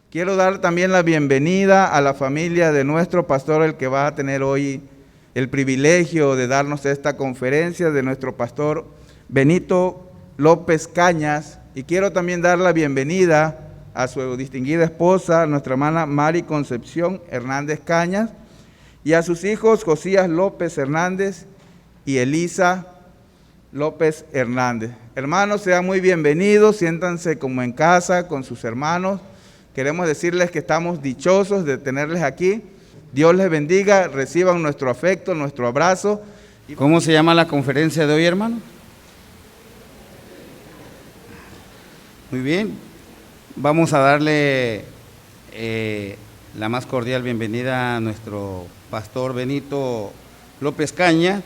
Quiero dar también la bienvenida a la familia de nuestro pastor, el que va a tener hoy el privilegio de darnos esta conferencia, de nuestro pastor Benito López Cañas. Y quiero también dar la bienvenida a su distinguida esposa, nuestra hermana Mari Concepción Hernández Cañas, y a sus hijos Josías López Hernández y Elisa López Hernández. Hermanos, sean muy bienvenidos, siéntanse como en casa con sus hermanos. Queremos decirles que estamos dichosos de tenerles aquí. Dios les bendiga, reciban nuestro afecto, nuestro abrazo. ¿Cómo se llama la conferencia de hoy, hermano? Muy bien, vamos a darle la más cordial bienvenida a nuestro pastor Benito López Caña,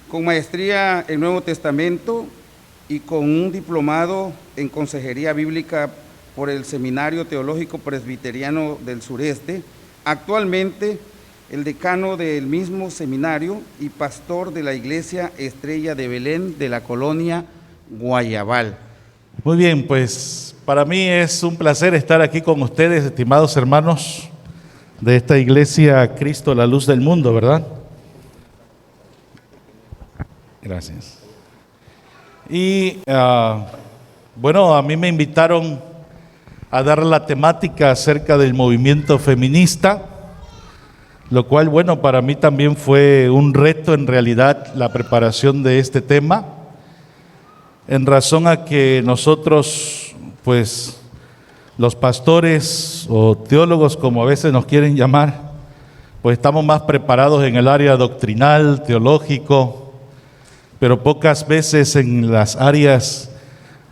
con maestría en Nuevo Testamento y con un diplomado en Consejería Bíblica por el Seminario Teológico Presbiteriano del Sureste, actualmente el decano del mismo seminario y pastor de la Iglesia Estrella de Belén de la colonia Guayabal. Muy bien, pues para mí es un placer estar aquí con ustedes, estimados hermanos de esta iglesia Cristo, la luz del mundo, ¿verdad? Gracias. Y bueno, a mí me invitaron a dar la temática acerca del movimiento feminista, lo cual, bueno, para mí también fue un reto en realidad la preparación de este tema, en razón a que nosotros, pues, los pastores o teólogos, como a veces nos quieren llamar, pues estamos más preparados en el área doctrinal, teológico, pero pocas veces en las áreas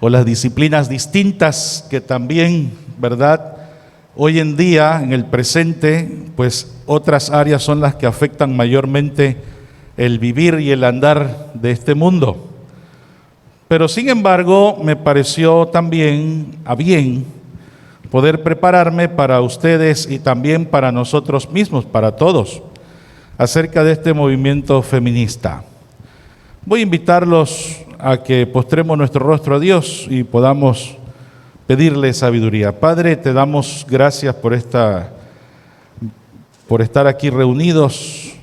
o las disciplinas distintas que también, ¿verdad? Hoy en día, en el presente, pues otras áreas son las que afectan mayormente el vivir y el andar de este mundo. Pero sin embargo, me pareció también a bien poder prepararme para ustedes y también para nosotros mismos, para todos, acerca de este movimiento feminista. Voy a invitarlos a que postremos nuestro rostro a Dios y podamos pedirle sabiduría. Padre, te damos gracias por estar aquí reunidos,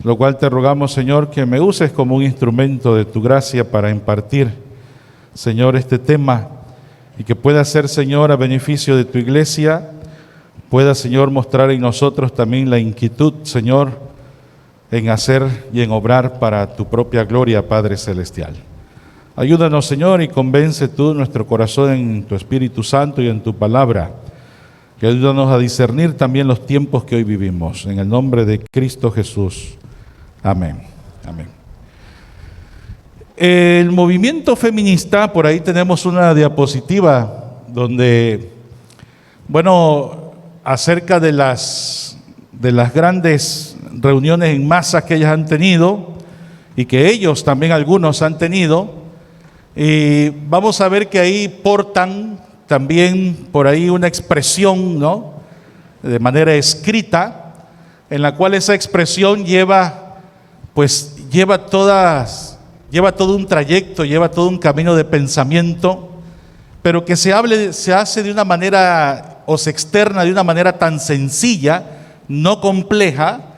lo cual te rogamos, Señor, que me uses como un instrumento de tu gracia para impartir, Señor, este tema, y que pueda ser, Señor, a beneficio de tu iglesia, pueda, Señor, mostrar en nosotros también la inquietud, Señor, en hacer y en obrar para tu propia gloria, Padre Celestial. Ayúdanos, Señor, y convence tú nuestro corazón en tu Espíritu Santo y en tu palabra, que ayúdanos a discernir también los tiempos que hoy vivimos. En el nombre de Cristo Jesús. Amén. Amén. El movimiento feminista, por ahí tenemos una diapositiva donde, bueno, acerca de las grandes reuniones en masa que ellas han tenido y que ellos también algunos han tenido, y vamos a ver que ahí portan también por ahí una expresión, ¿no?, de manera escrita, en la cual esa expresión lleva todo un trayecto, lleva todo un camino de pensamiento, pero que se hace de una manera, o se externa de una manera tan sencilla, no compleja,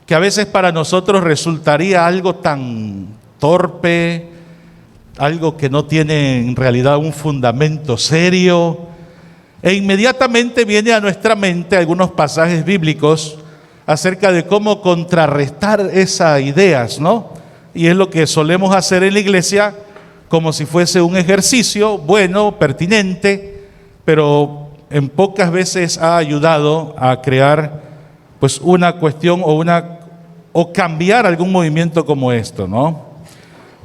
que a veces para nosotros resultaría algo tan torpe, algo que no tiene en realidad un fundamento serio, e inmediatamente viene a nuestra mente algunos pasajes bíblicos acerca de cómo contrarrestar esas ideas, ¿no? Y es lo que solemos hacer en la iglesia, como si fuese un ejercicio bueno, pertinente, pero en pocas veces ha ayudado a crear pues una cuestión o cambiar algún movimiento como esto, ¿no?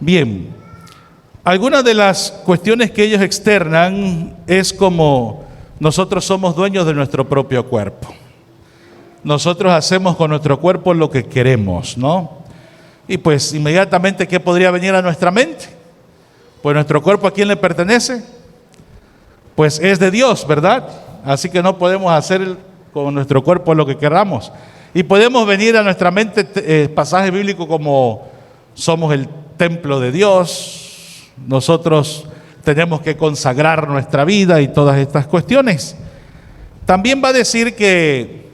Bien, algunas de las cuestiones que ellos externan es como nosotros somos dueños de nuestro propio cuerpo. Nosotros hacemos con nuestro cuerpo lo que queremos, ¿no? Y pues inmediatamente, ¿qué podría venir a nuestra mente? Pues nuestro cuerpo, ¿a quién le pertenece? Pues es de Dios, ¿verdad? Así que no podemos hacer con nuestro cuerpo lo que queramos. Y podemos venir a nuestra mente pasajes bíblicos como somos el templo de Dios, nosotros tenemos que consagrar nuestra vida y todas estas cuestiones. También va a decir que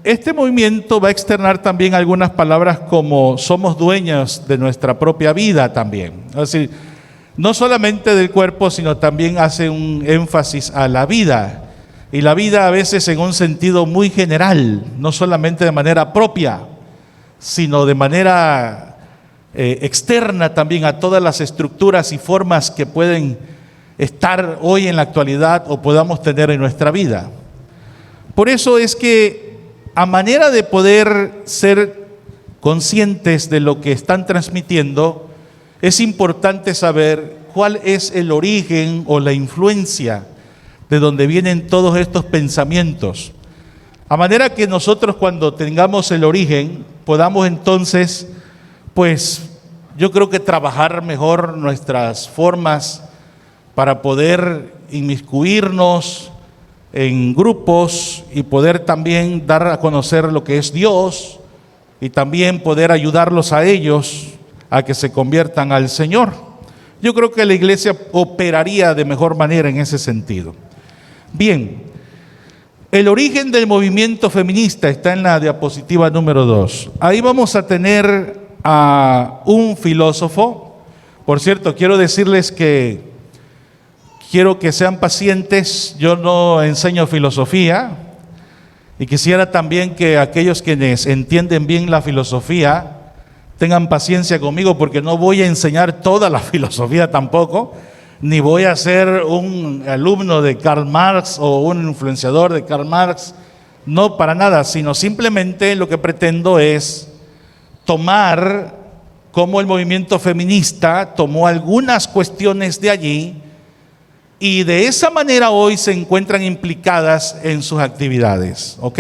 este movimiento va a externar también algunas palabras como somos dueños de nuestra propia vida también. Es decir, no solamente del cuerpo, sino también hace un énfasis a la vida. Y la vida a veces en un sentido muy general, no solamente de manera propia, sino de manera externa también a todas las estructuras y formas que pueden estar hoy en la actualidad o podamos tener en nuestra vida. Por eso es que a manera de poder ser conscientes de lo que están transmitiendo, es importante saber cuál es el origen o la influencia de donde vienen todos estos pensamientos. A manera que nosotros cuando tengamos el origen, podamos entonces, pues yo creo que trabajar mejor nuestras formas para poder inmiscuirnos en grupos y poder también dar a conocer lo que es Dios y también poder ayudarlos a ellos a que se conviertan al Señor. Yo creo que la iglesia operaría de mejor manera en ese sentido. Bien, el origen del movimiento feminista está en la diapositiva número 2. Ahí vamos a tener a un filósofo. Por cierto, quiero decirles que quiero que sean pacientes. Yo no enseño filosofía y quisiera también que aquellos quienes entienden bien la filosofía tengan paciencia conmigo, porque no voy a enseñar toda la filosofía tampoco, ni voy a ser un alumno de Karl Marx o un influenciador de Karl Marx, no para nada, sino simplemente lo que pretendo es tomar como el movimiento feminista tomó algunas cuestiones de allí y de esa manera hoy se encuentran implicadas en sus actividades. ¿Ok?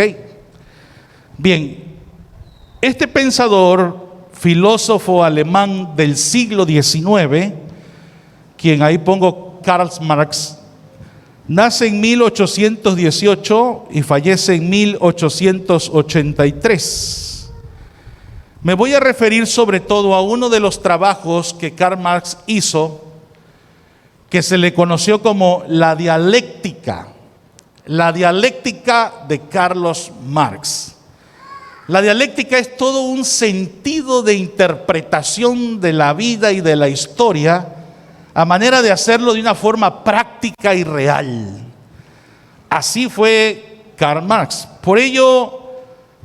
Bien, este pensador, filósofo alemán del siglo XIX, quien ahí pongo Karl Marx, nace en 1818 y fallece en 1883. Me voy a referir sobre todo a uno de los trabajos que Karl Marx hizo, que se le conoció como la dialéctica de Carlos Marx. La dialéctica es todo un sentido de interpretación de la vida y de la historia, a manera de hacerlo de una forma práctica y real. Así fue Karl Marx. Por ello,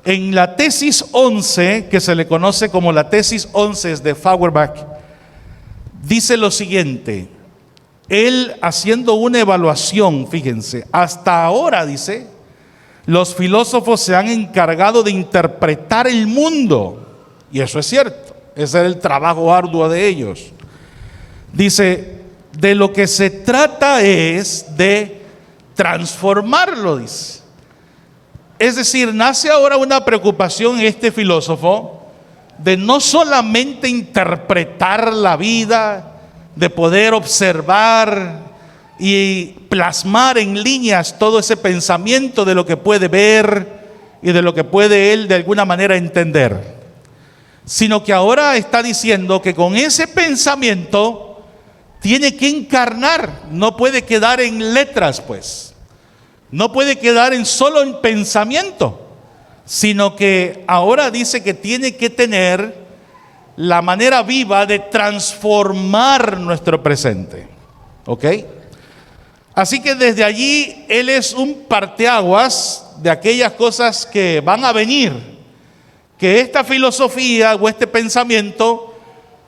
en la tesis 11, que se le conoce como la tesis 11 de Feuerbach, dice lo siguiente. Él, haciendo una evaluación, fíjense, hasta ahora, dice, los filósofos se han encargado de interpretar el mundo. Y eso es cierto, ese era el trabajo arduo de ellos. Dice, de lo que se trata es de transformarlo, dice. Es decir, nace ahora una preocupación en este filósofo de no solamente interpretar la vida, de poder observar y plasmar en líneas todo ese pensamiento de lo que puede ver y de lo que puede él de alguna manera entender, sino que ahora está diciendo que con ese pensamiento tiene que encarnar, no puede quedar en letras, pues, no puede quedar solo en pensamiento, sino que ahora dice que tiene que tener la manera viva de transformar nuestro presente. ¿Ok? Así que desde allí él es un parteaguas de aquellas cosas que van a venir, que esta filosofía o este pensamiento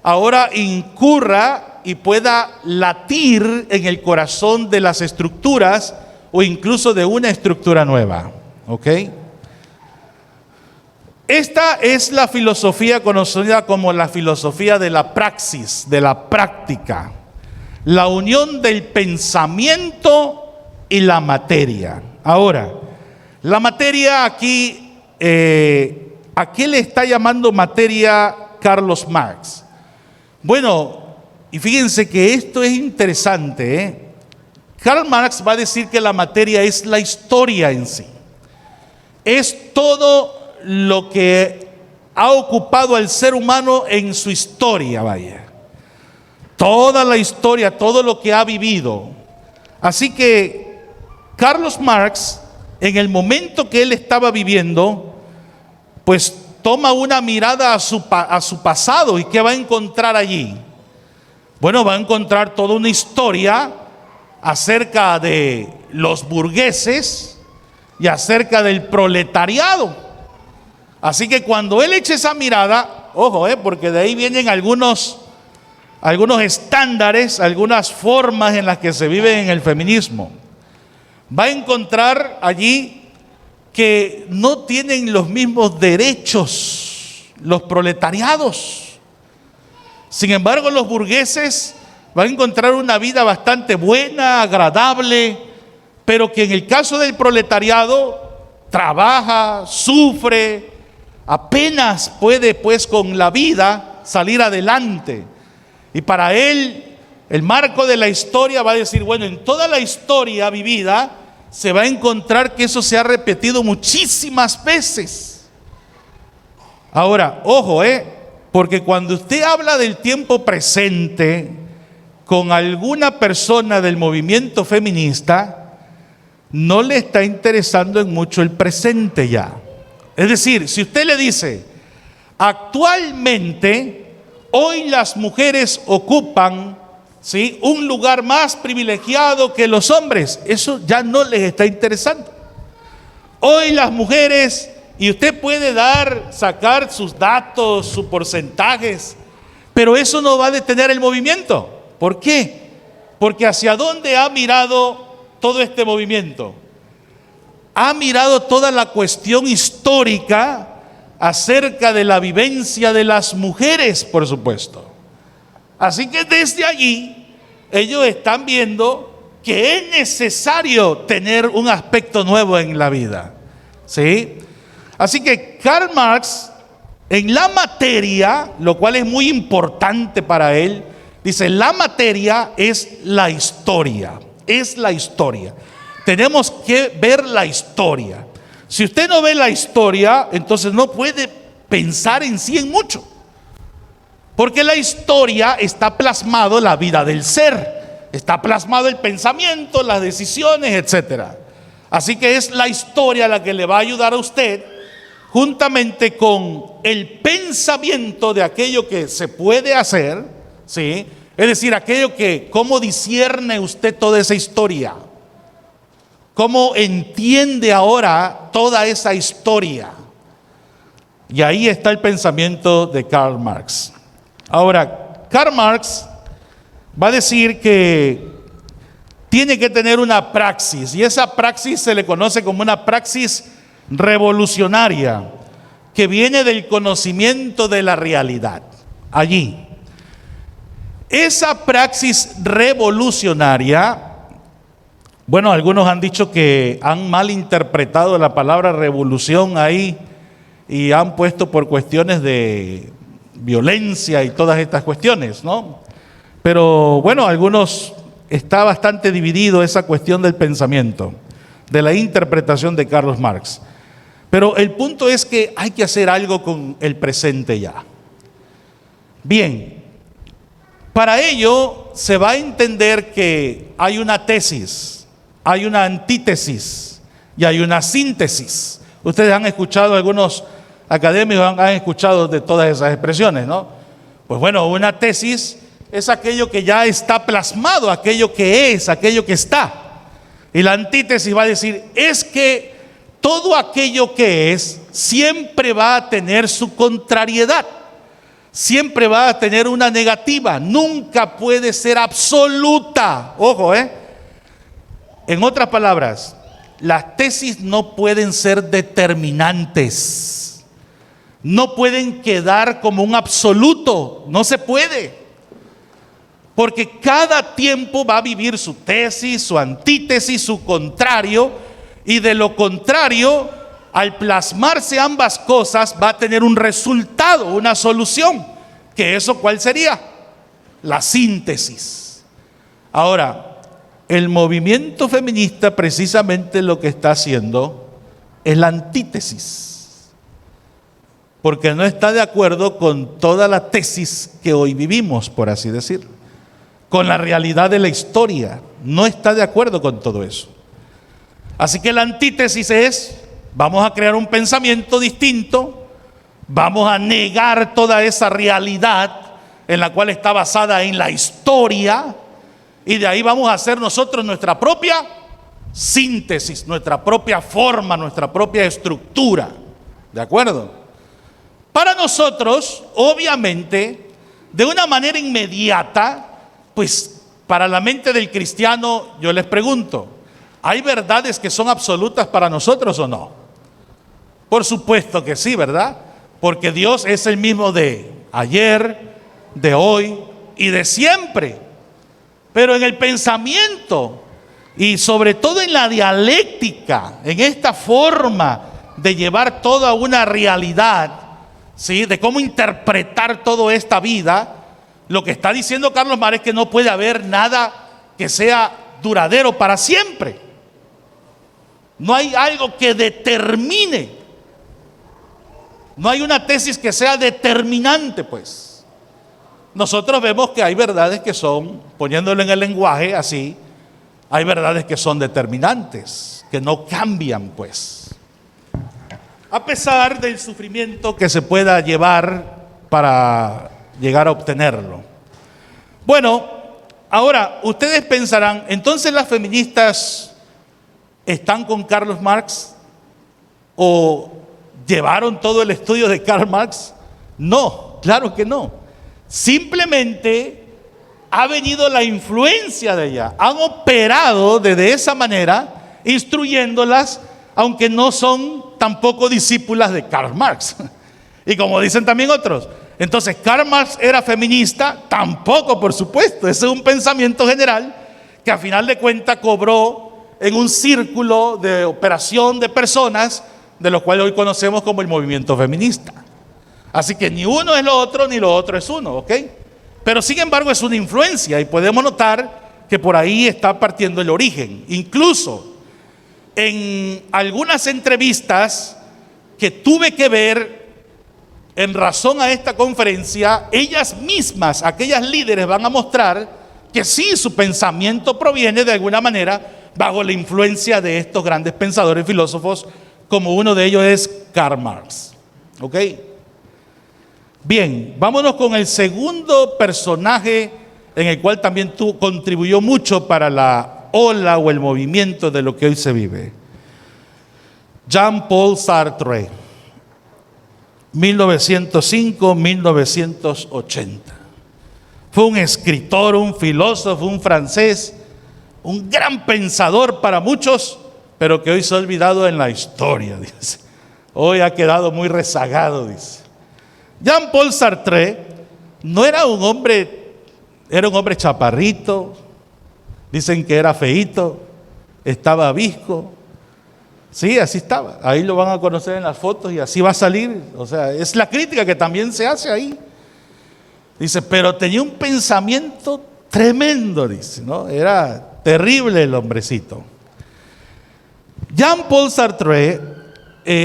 ahora incurra y pueda latir en el corazón de las estructuras o incluso de una estructura nueva. ¿Ok? Esta es la filosofía conocida como la filosofía de la praxis, de la práctica. La unión del pensamiento y la materia. Ahora, la materia aquí, ¿a qué le está llamando materia Carlos Marx? Bueno, y fíjense que esto es interesante, Karl Marx va a decir que la materia es la historia en sí. Es todo lo que ha ocupado al ser humano en su historia, vaya. toda la historia, todo lo que ha vivido. Así que Carlos Marx, en el momento que él estaba viviendo, pues toma una mirada a su pasado. ¿Y qué va a encontrar allí? Bueno, va a encontrar toda una historia acerca de los burgueses y acerca del proletariado. Así que cuando él eche esa mirada, ojo, porque de ahí vienen algunos estándares, algunas formas en las que se vive en el feminismo. Va a encontrar allí que no tienen los mismos derechos los proletariados. Sin embargo, los burgueses van a encontrar una vida bastante buena, agradable, pero que en el caso del proletariado trabaja, sufre, apenas puede pues con la vida salir adelante. Y para él, el marco de la historia va a decir, bueno, en toda la historia vivida se va a encontrar que eso se ha repetido muchísimas veces. Ahora, ojo, porque cuando usted habla del tiempo presente con alguna persona del movimiento feminista, no le está interesando en mucho el presente ya. Es decir, si usted le dice, actualmente, hoy las mujeres ocupan, ¿sí?, un lugar más privilegiado que los hombres, eso ya no les está interesando. Hoy las mujeres, y usted puede sacar sus datos, sus porcentajes, pero eso no va a detener el movimiento. ¿Por qué? Porque ¿hacia dónde ha mirado todo este movimiento? Ha mirado toda la cuestión histórica acerca de la vivencia de las mujeres, por supuesto. Así que desde allí ellos están viendo que es necesario tener un aspecto nuevo en la vida, ¿sí? Así que Karl Marx, en la materia, lo cual es muy importante para él, dice, la materia es la historia, es la historia. Tenemos que ver la historia. Si usted no ve la historia, entonces no puede pensar en sí en mucho. Porque la historia está plasmado la vida del ser, está plasmado el pensamiento, las decisiones, etc. Así que es la historia la que le va a ayudar a usted, juntamente con el pensamiento de aquello que se puede hacer, ¿sí? Es decir, aquello que, ¿cómo discierne usted toda esa historia? ¿Cómo entiende ahora toda esa historia? Y ahí está el pensamiento de Karl Marx. Ahora, Karl Marx va a decir que tiene que tener una praxis, y esa praxis se le conoce como una praxis revolucionaria, que viene del conocimiento de la realidad. Allí, esa praxis revolucionaria, bueno, algunos han dicho que han malinterpretado la palabra revolución ahí y han puesto por cuestiones de violencia y todas estas cuestiones, ¿no? Pero bueno, algunos, está bastante dividido esa cuestión del pensamiento, de la interpretación de Karl Marx. Pero el punto es que hay que hacer algo con el presente ya. Bien, para ello se va a entender que hay una tesis, hay una antítesis y hay una síntesis. Ustedes han escuchado, algunos académicos han escuchado de todas esas expresiones, ¿no? Pues bueno, una tesis es aquello que ya está plasmado, aquello que es, aquello que está. Y la antítesis va a decir, es que todo aquello que es siempre va a tener su contrariedad, siempre va a tener una negativa, nunca puede ser absoluta. Ojo, En otras palabras, las tesis no pueden ser determinantes, no pueden quedar como un absoluto, no se puede. Porque cada tiempo va a vivir su tesis, su antítesis, su contrario, y de lo contrario, al plasmarse ambas cosas, va a tener un resultado, una solución. ¿Que eso cuál sería? La síntesis. Ahora, el movimiento feminista precisamente lo que está haciendo es la antítesis, porque no está de acuerdo con toda la tesis que hoy vivimos, por así decirlo. con la realidad de la historia. No está de acuerdo con todo eso. Así que la antítesis es, vamos a crear un pensamiento distinto, vamos a negar toda esa realidad en la cual está basada en la historia, y de ahí vamos a hacer nosotros nuestra propia síntesis, nuestra propia forma, nuestra propia estructura. ¿De acuerdo? Para nosotros, obviamente, de una manera inmediata, pues para la mente del cristiano, yo les pregunto, ¿hay verdades que son absolutas para nosotros o no? Por supuesto que sí, ¿verdad? Porque Dios es el mismo de ayer, de hoy y de siempre. Pero en el pensamiento y sobre todo en la dialéctica, en esta forma de llevar toda una realidad, ¿sí?, de cómo interpretar toda esta vida, lo que está diciendo Carlos Marx es que no puede haber nada que sea duradero para siempre. No hay algo que determine. No hay una tesis que sea determinante, pues. Nosotros vemos que hay verdades que son, poniéndolo en el lenguaje así, hay verdades que son determinantes, que no cambian, pues. A pesar del sufrimiento que se pueda llevar para llegar a obtenerlo. Bueno, ahora, ustedes pensarán, entonces las feministas están con Carlos Marx o llevaron todo el estudio de Karl Marx. No, claro que no. Simplemente ha venido la influencia de ella. Han operado de esa manera, instruyéndolas, aunque no son tampoco discípulas de Karl Marx. Y como dicen también otros, entonces Karl Marx era feminista, tampoco, por supuesto. Ese es un pensamiento general que a final de cuentas cobró en un círculo de operación de personas, de los cuales hoy conocemos como el movimiento feminista. Así que ni uno es lo otro, ni lo otro es uno, ¿ok? Pero sin embargo es una influencia y podemos notar que por ahí está partiendo el origen. Incluso en algunas entrevistas que tuve que ver en razón a esta conferencia, ellas mismas, aquellas líderes, van a mostrar que sí, su pensamiento proviene de alguna manera bajo la influencia de estos grandes pensadores y filósofos, como uno de ellos es Karl Marx. ¿Ok? Bien, vámonos con el segundo personaje en el cual también contribuyó mucho para la ola o el movimiento de lo que hoy se vive. Jean-Paul Sartre, 1905-1980. Fue un escritor, un filósofo, un francés, un gran pensador para muchos, pero que hoy se ha olvidado en la historia, dice. Hoy ha quedado muy rezagado, dice. Jean-Paul Sartre no era un hombre, era un hombre chaparrito, dicen que era feíto, estaba visco. Sí, así estaba. Ahí lo van a conocer en las fotos y así va a salir. O sea, es la crítica que también se hace ahí. Dice, pero tenía un pensamiento tremendo, dice, ¿no? Era terrible el hombrecito. Jean-Paul Sartre,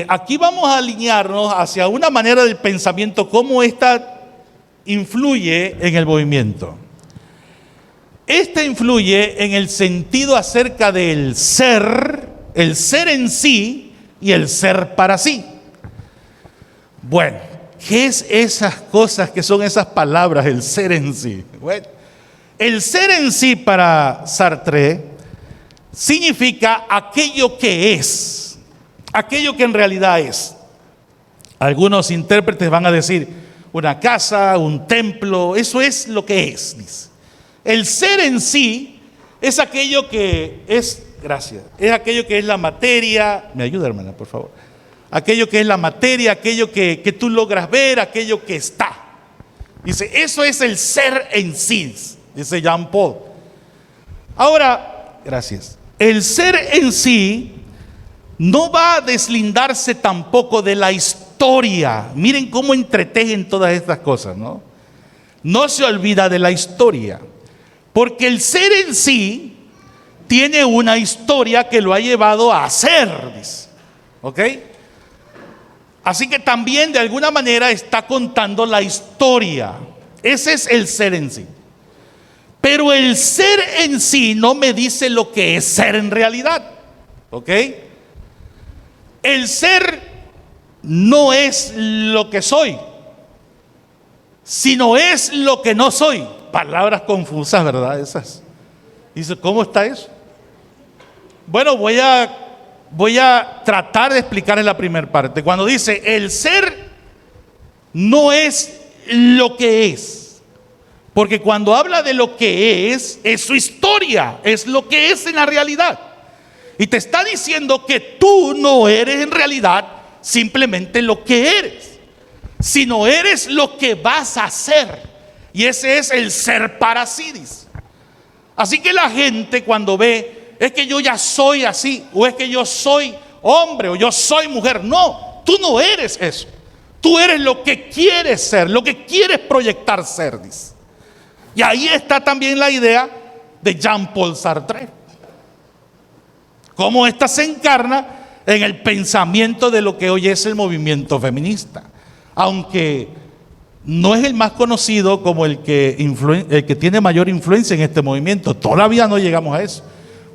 aquí vamos a alinearnos hacia una manera del pensamiento, cómo esta influye en el movimiento. Esta influye en el sentido acerca del ser, el ser en sí y el ser para sí. Bueno, ¿qué es esas cosas que son esas palabras, el ser en sí? Bueno, el ser en sí para Sartre significa aquello que es, aquello que en realidad es. Algunos intérpretes van a decir una casa, un templo, eso es lo que es, dice. El ser en sí es aquello que es, gracias, es aquello que es la materia. Me ayuda, hermana, por favor. Aquello que es la materia, aquello que tú logras ver, aquello que está. Dice, eso es el ser en sí, dice Jean-Paul. Ahora, gracias. El ser en sí no va a deslindarse tampoco de la historia. Miren cómo entretejen todas estas cosas, ¿no? No se olvida de la historia. Porque el ser en sí tiene una historia que lo ha llevado a ser, dice. ¿Ok? Así que también de alguna manera está contando la historia. Ese es el ser en sí. Pero el ser en sí no me dice lo que es ser en realidad. ¿Ok? El ser no es lo que soy, sino es lo que no soy. Palabras confusas, ¿verdad? Esas. Dice, ¿cómo está eso? Bueno, voy a tratar de explicar en la primera parte. Cuando dice, el ser no es lo que es. Porque cuando habla de lo que es su historia, es lo que es en la realidad. Y te está diciendo que tú no eres en realidad simplemente lo que eres, sino eres lo que vas a ser. Y ese es el ser para sí, dice. Así que la gente cuando ve, es que yo ya soy así, o es que yo soy hombre, o yo soy mujer. No, tú no eres eso. Tú eres lo que quieres ser, lo que quieres proyectar ser, dice. Y ahí está también la idea de Jean-Paul Sartre. Cómo ésta se encarna en el pensamiento de lo que hoy es el movimiento feminista. Aunque no es el más conocido como el que tiene mayor influencia en este movimiento. Todavía no llegamos a eso.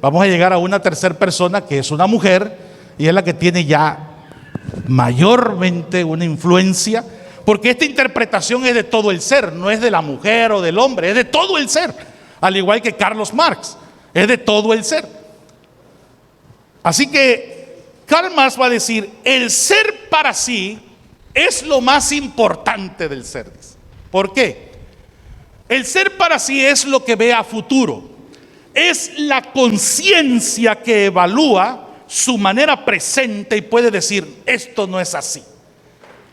Vamos a llegar a una tercera persona que es una mujer y es la que tiene ya mayormente una influencia. Porque esta interpretación es de todo el ser, no es de la mujer o del hombre, es de todo el ser. Al igual que Carlos Marx, es de todo el ser. Así que Karl Marx va a decir, el ser para sí es lo más importante del ser. ¿Por qué? El ser para sí es lo que ve a futuro. Es la conciencia que evalúa su manera presente y puede decir, esto no es así.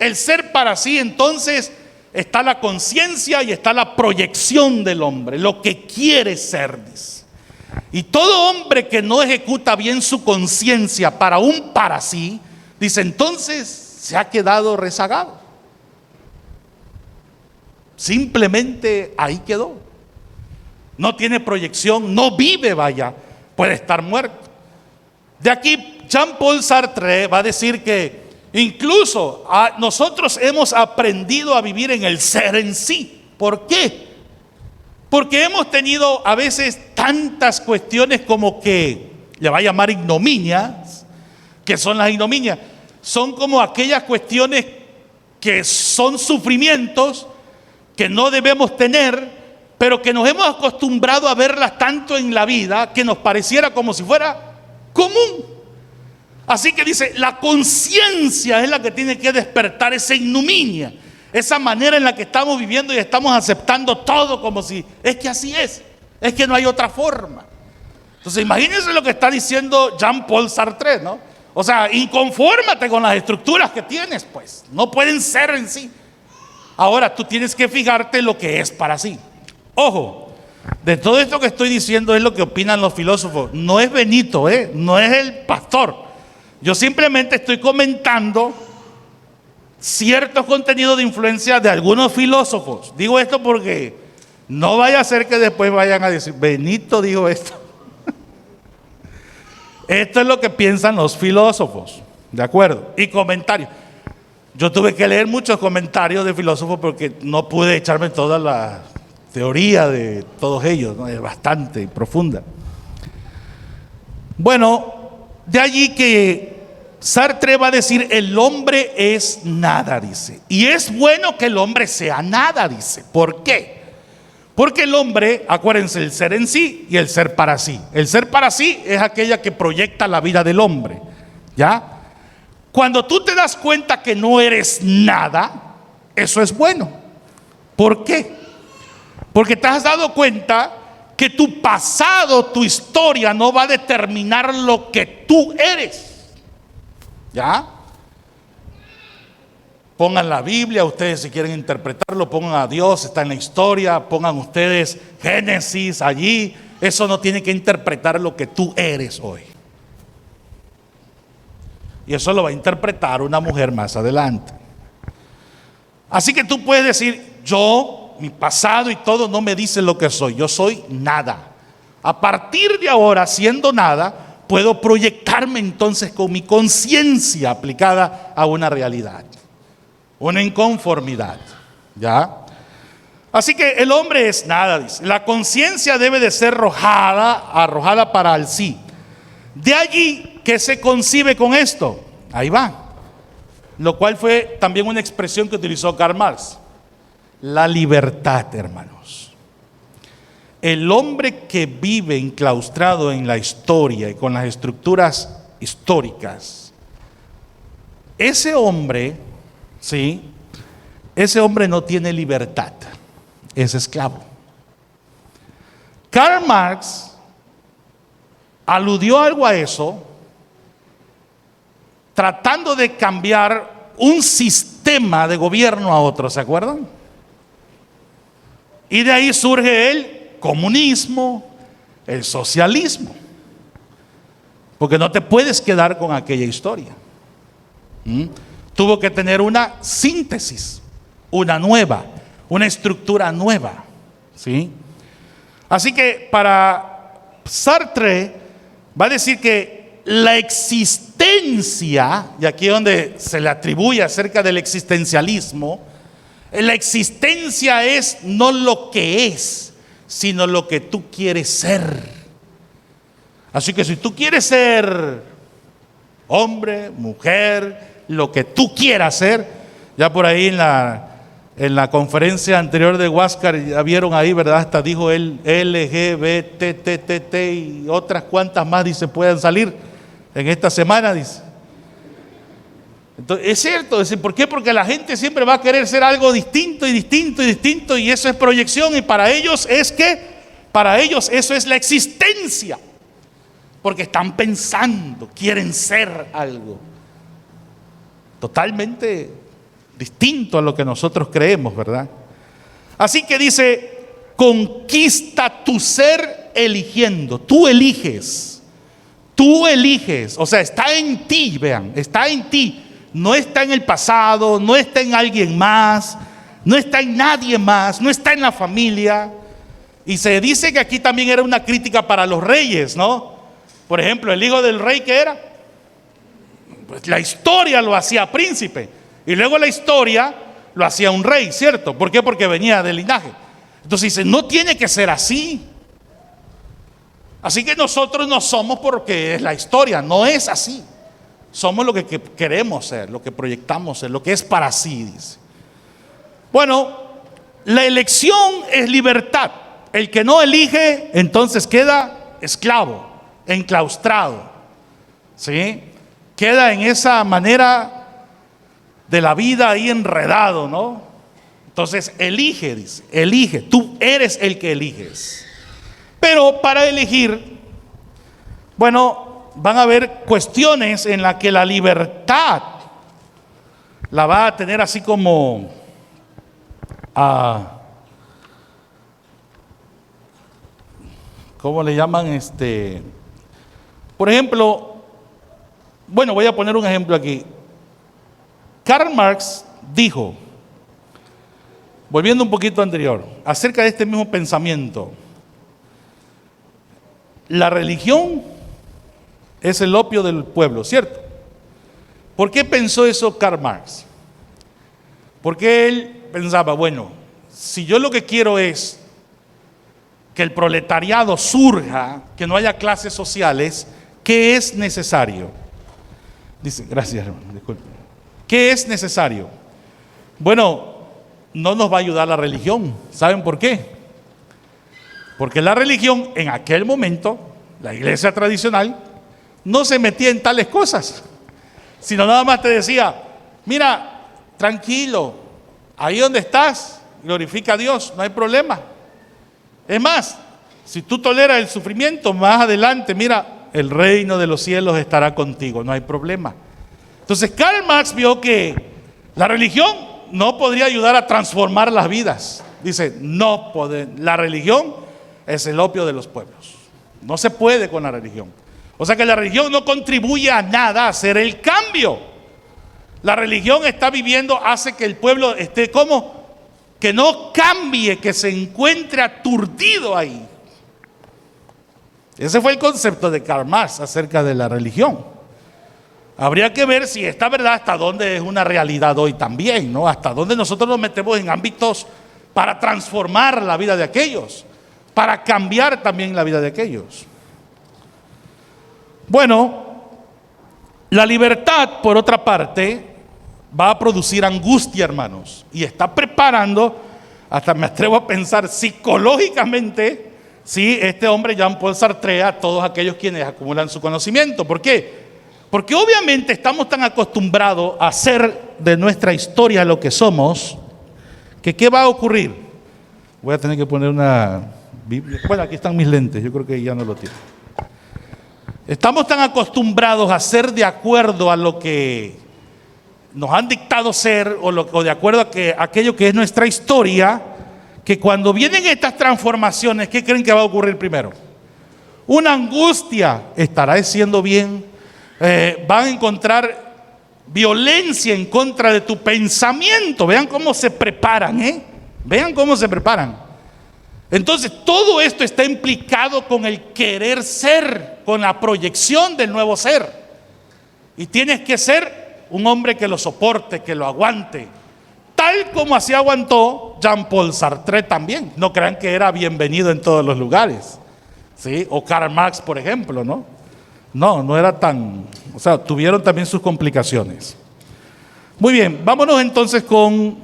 El ser para sí, entonces, está la conciencia y está la proyección del hombre, lo que quiere ser, dice. Y todo hombre que no ejecuta bien su conciencia para un para sí, dice, entonces se ha quedado rezagado. Simplemente ahí quedó. No tiene proyección, no vive, vaya, puede estar muerto. De aquí Jean-Paul Sartre va a decir que incluso nosotros hemos aprendido a vivir en el ser en sí. ¿Por qué? Porque hemos tenido a veces tantas cuestiones como que le va a llamar ignominias. ¿Qué son las ignominias? Son como aquellas cuestiones que son sufrimientos que no debemos tener, pero que nos hemos acostumbrado a verlas tanto en la vida que nos pareciera como si fuera común. Así que dice, la conciencia es la que tiene que despertar esa ignominia, esa manera en la que estamos viviendo y estamos aceptando todo como si, es que así es que no hay otra forma. Entonces imagínense lo que está diciendo Jean-Paul Sartre, ¿no? O sea, inconfórmate con las estructuras que tienes, pues, no pueden ser en sí. Ahora tú tienes que fijarte en lo que es para sí. Ojo, de todo esto que estoy diciendo es lo que opinan los filósofos. No es Benito, no es el pastor. Yo simplemente estoy comentando ciertos contenidos de influencia de algunos filósofos. Digo esto porque no vaya a ser que después vayan a decir, Benito dijo esto. Esto es lo que piensan los filósofos, ¿de acuerdo? Y comentarios. Yo tuve que leer muchos comentarios de filósofos porque no pude echarme toda la teoría de todos ellos, ¿no? Es bastante profunda. Bueno, de allí que Sartre va a decir, el hombre es nada, dice. Y es bueno que el hombre sea nada, dice. ¿Por qué? Porque el hombre, acuérdense, el ser en sí y el ser para sí. El ser para sí es aquella que proyecta la vida del hombre, ¿ya? Cuando tú te das cuenta que no eres nada, eso es bueno. ¿Por qué? Porque te has dado cuenta que tu pasado, tu historia no va a determinar lo que tú eres. ¿Ya? Pongan la Biblia, ustedes si quieren interpretarlo, pongan a Dios, está en la historia, pongan ustedes Génesis allí. Eso no tiene que interpretar lo que tú eres hoy. Y eso lo va a interpretar una mujer más adelante. Así que tú puedes decir, yo, mi pasado y todo no me dice lo que soy. Yo soy nada. A partir de ahora, siendo nada, puedo proyectarme entonces con mi conciencia aplicada a una realidad, una inconformidad. ¿Ya? Así que el hombre es nada, dice. La conciencia debe de ser arrojada para el sí. De allí que se concibe con esto. Ahí va. Lo cual fue también una expresión que utilizó Karl Marx. La libertad, hermanos. El hombre que vive enclaustrado en la historia y con las estructuras históricas, ese hombre, ¿sí? Ese hombre no tiene libertad, es esclavo. Karl Marx aludió algo a eso, tratando de cambiar un sistema de gobierno a otro, ¿se acuerdan? Y de ahí surge el comunismo, el socialismo, porque no te puedes quedar con aquella historia. Tuvo que tener una síntesis, una nueva, una estructura nueva, ¿sí? Así que para Sartre va a decir que la existencia, y aquí es donde se le atribuye acerca del existencialismo, la existencia es no lo que es, sino lo que tú quieres ser. Así que si tú quieres ser hombre, mujer, lo que tú quieras ser, ya por ahí en la conferencia anterior de Huáscar, ya vieron ahí, ¿verdad? Hasta dijo él LGBTTT y otras cuantas más, dice, puedan salir en esta semana, dice. Entonces, es cierto, ¿por qué? Porque la gente siempre va a querer ser algo distinto y distinto y distinto, y eso es proyección, y para ellos eso es la existencia, porque están pensando, quieren ser algo totalmente distinto a lo que nosotros creemos, ¿verdad? Así que dice, conquista tu ser eligiendo, tú eliges, o sea, está en ti, vean, está en ti. No está en el pasado, no está en alguien más, no está en nadie más, no está en la familia. Y se dice que aquí también era una crítica para los reyes, ¿no? Por ejemplo, el hijo del rey, ¿qué era? Pues la historia lo hacía príncipe, y luego la historia lo hacía un rey, ¿cierto? ¿Por qué? Porque venía del linaje. Entonces dice, no tiene que ser así. Así que nosotros no somos porque es la historia, no es así. Somos lo que queremos ser, lo que proyectamos ser, lo que es para sí, dice. Bueno, la elección es libertad. El que no elige, entonces queda esclavo, enclaustrado, ¿sí? Queda en esa manera de la vida ahí enredado, ¿no? Entonces elige, dice, elige, tú eres el que eliges. Pero para elegir, bueno, van a haber cuestiones en las que la libertad la va a tener así como ¿cómo le llaman? Por ejemplo, bueno, voy a poner un ejemplo aquí. Karl Marx dijo, volviendo un poquito anterior, acerca de este mismo pensamiento, la religión es el opio del pueblo, ¿cierto? ¿Por qué pensó eso Karl Marx? Porque él pensaba, bueno, si yo lo que quiero es que el proletariado surja, que no haya clases sociales, ¿qué es necesario? Dice, gracias hermano, disculpe. ¿Qué es necesario? Bueno, no nos va a ayudar la religión. ¿Saben por qué? Porque la religión en aquel momento, la iglesia tradicional, no se metía en tales cosas, sino nada más te decía, mira, tranquilo, ahí donde estás, glorifica a Dios, no hay problema. Es más, si tú toleras el sufrimiento, más adelante, mira, el reino de los cielos estará contigo, no hay problema. Entonces Karl Marx vio que la religión no podría ayudar a transformar las vidas. Dice, la religión es el opio de los pueblos, no se puede con la religión. O sea que la religión no contribuye a nada a hacer el cambio. La religión está viviendo, hace que el pueblo esté como que no cambie, que se encuentre aturdido ahí. Ese fue el concepto de Karl Marx acerca de la religión. Habría que ver si esta verdad hasta dónde es una realidad hoy también, ¿no? Hasta dónde nosotros nos metemos en ámbitos para transformar la vida de aquellos, para cambiar también la vida de aquellos. Bueno, la libertad, por otra parte, va a producir angustia, hermanos, y está preparando, hasta me atrevo a pensar psicológicamente, sí, este hombre Jean-Paul Sartre, a todos aquellos quienes acumulan su conocimiento. ¿Por qué? Porque obviamente estamos tan acostumbrados a hacer de nuestra historia lo que somos, que ¿qué va a ocurrir? Voy a tener que poner una Biblia. Bueno, aquí están mis lentes, yo creo que ya no lo tiene. Estamos tan acostumbrados a ser de acuerdo a lo que nos han dictado ser, o de acuerdo a aquello que es nuestra historia, que cuando vienen estas transformaciones, ¿qué creen que va a ocurrir primero? Una angustia. ¿Estará siendo bien? Van a encontrar violencia en contra de tu pensamiento. Vean cómo se preparan, vean cómo se preparan. Entonces todo esto está implicado con el querer ser, con la proyección del nuevo ser. Y tienes que ser un hombre que lo soporte, que lo aguante, tal como así aguantó Jean-Paul Sartre también. No crean que era bienvenido en todos los lugares, ¿sí? O Karl Marx, por ejemplo, ¿no? No era tan... O sea, tuvieron también sus complicaciones. Muy bien, vámonos entonces con...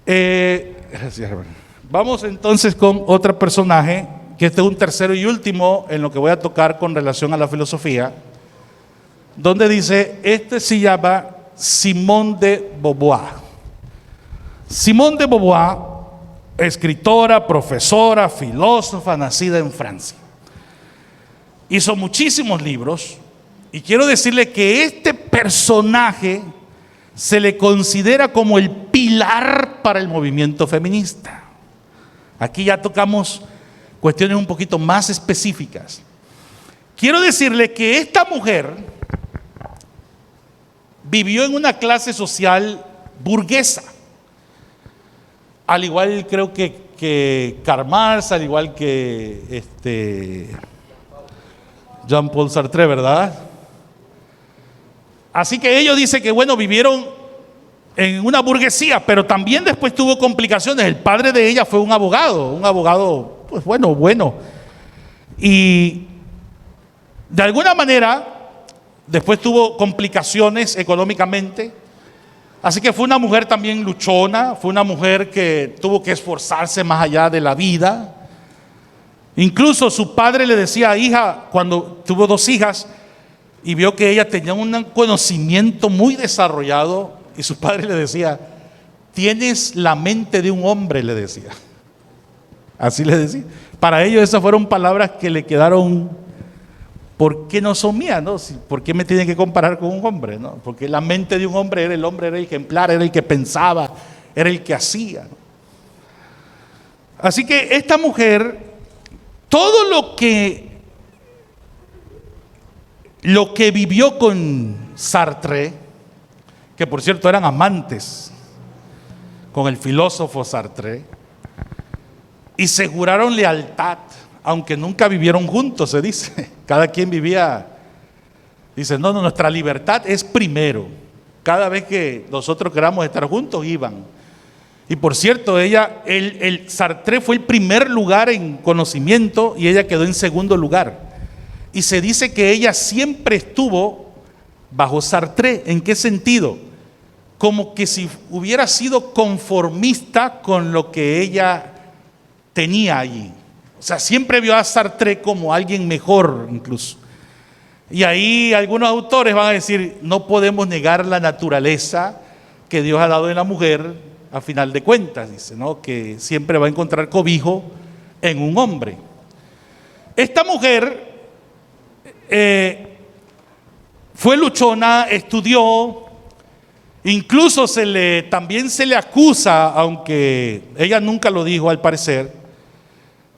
gracias, hermano. Vamos entonces con otro personaje, que este es un tercero y último en lo que voy a tocar con relación a la filosofía, donde dice, este se llama Simone de Beauvoir. Simone de Beauvoir, escritora, profesora, filósofa, nacida en Francia. Hizo muchísimos libros, y quiero decirle que este personaje se le considera como el pilar para el movimiento feminista. Aquí ya tocamos cuestiones un poquito más específicas. Quiero decirle que esta mujer vivió en una clase social burguesa, al igual creo que Karl Marx, al igual que Jean-Paul Sartre, ¿verdad? Así que ellos dicen que bueno, vivieron en una burguesía, pero también después tuvo complicaciones. El padre de ella fue un abogado, pues bueno. Y de alguna manera, después tuvo complicaciones económicamente. Así que fue una mujer también luchona, fue una mujer que tuvo que esforzarse más allá de la vida. Incluso su padre le decía, hija, cuando tuvo 2 hijas, y vio que ella tenía un conocimiento muy desarrollado, y su padre le decía, tienes la mente de un hombre, le decía. Así le decía. Para ellos esas fueron palabras que le quedaron, ¿por qué no son mías? ¿No? ¿Por qué me tienen que comparar con un hombre? ¿No? Porque la mente de un hombre era el ejemplar, era el que pensaba, era el que hacía, ¿no? Así que esta mujer, todo lo que vivió con Sartre, que por cierto eran amantes con el filósofo Sartre, y se juraron lealtad, aunque nunca vivieron juntos, se dice. Cada quien vivía, dice, no, nuestra libertad es primero. Cada vez que nosotros queramos estar juntos, iban. Y por cierto, el Sartre fue el primer lugar en conocimiento y ella quedó en segundo lugar. Y se dice que ella siempre estuvo bajo Sartre. ¿En qué sentido? Como que si hubiera sido conformista con lo que ella tenía allí. O sea, siempre vio a Sartre como alguien mejor incluso. Y ahí algunos autores van a decir, no podemos negar la naturaleza que Dios ha dado en la mujer, a final de cuentas, dice, ¿no? Que siempre va a encontrar cobijo en un hombre. Esta mujer fue luchona, estudió, incluso también se le acusa, aunque ella nunca lo dijo al parecer,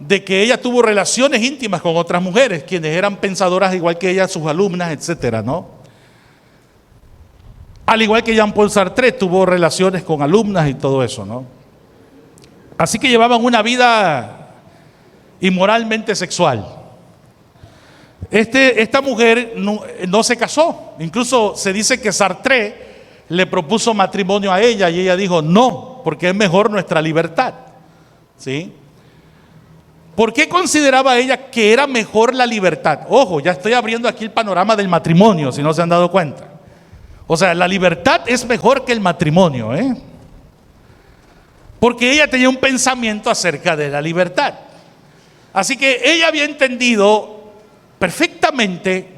de que ella tuvo relaciones íntimas con otras mujeres, quienes eran pensadoras igual que ella, sus alumnas, etcétera, ¿no? Al igual que Jean-Paul Sartre tuvo relaciones con alumnas y todo eso, ¿no? Así que llevaban una vida inmoralmente sexual. Esta mujer no se casó. Incluso se dice que Sartre le propuso matrimonio a ella y ella dijo no, porque es mejor nuestra libertad. ¿Sí? ¿Por qué consideraba ella que era mejor la libertad? Ojo, ya estoy abriendo aquí el panorama del matrimonio, si no se han dado cuenta. O sea, la libertad es mejor que el matrimonio, porque ella tenía un pensamiento acerca de la libertad. Así que ella había entendido perfectamente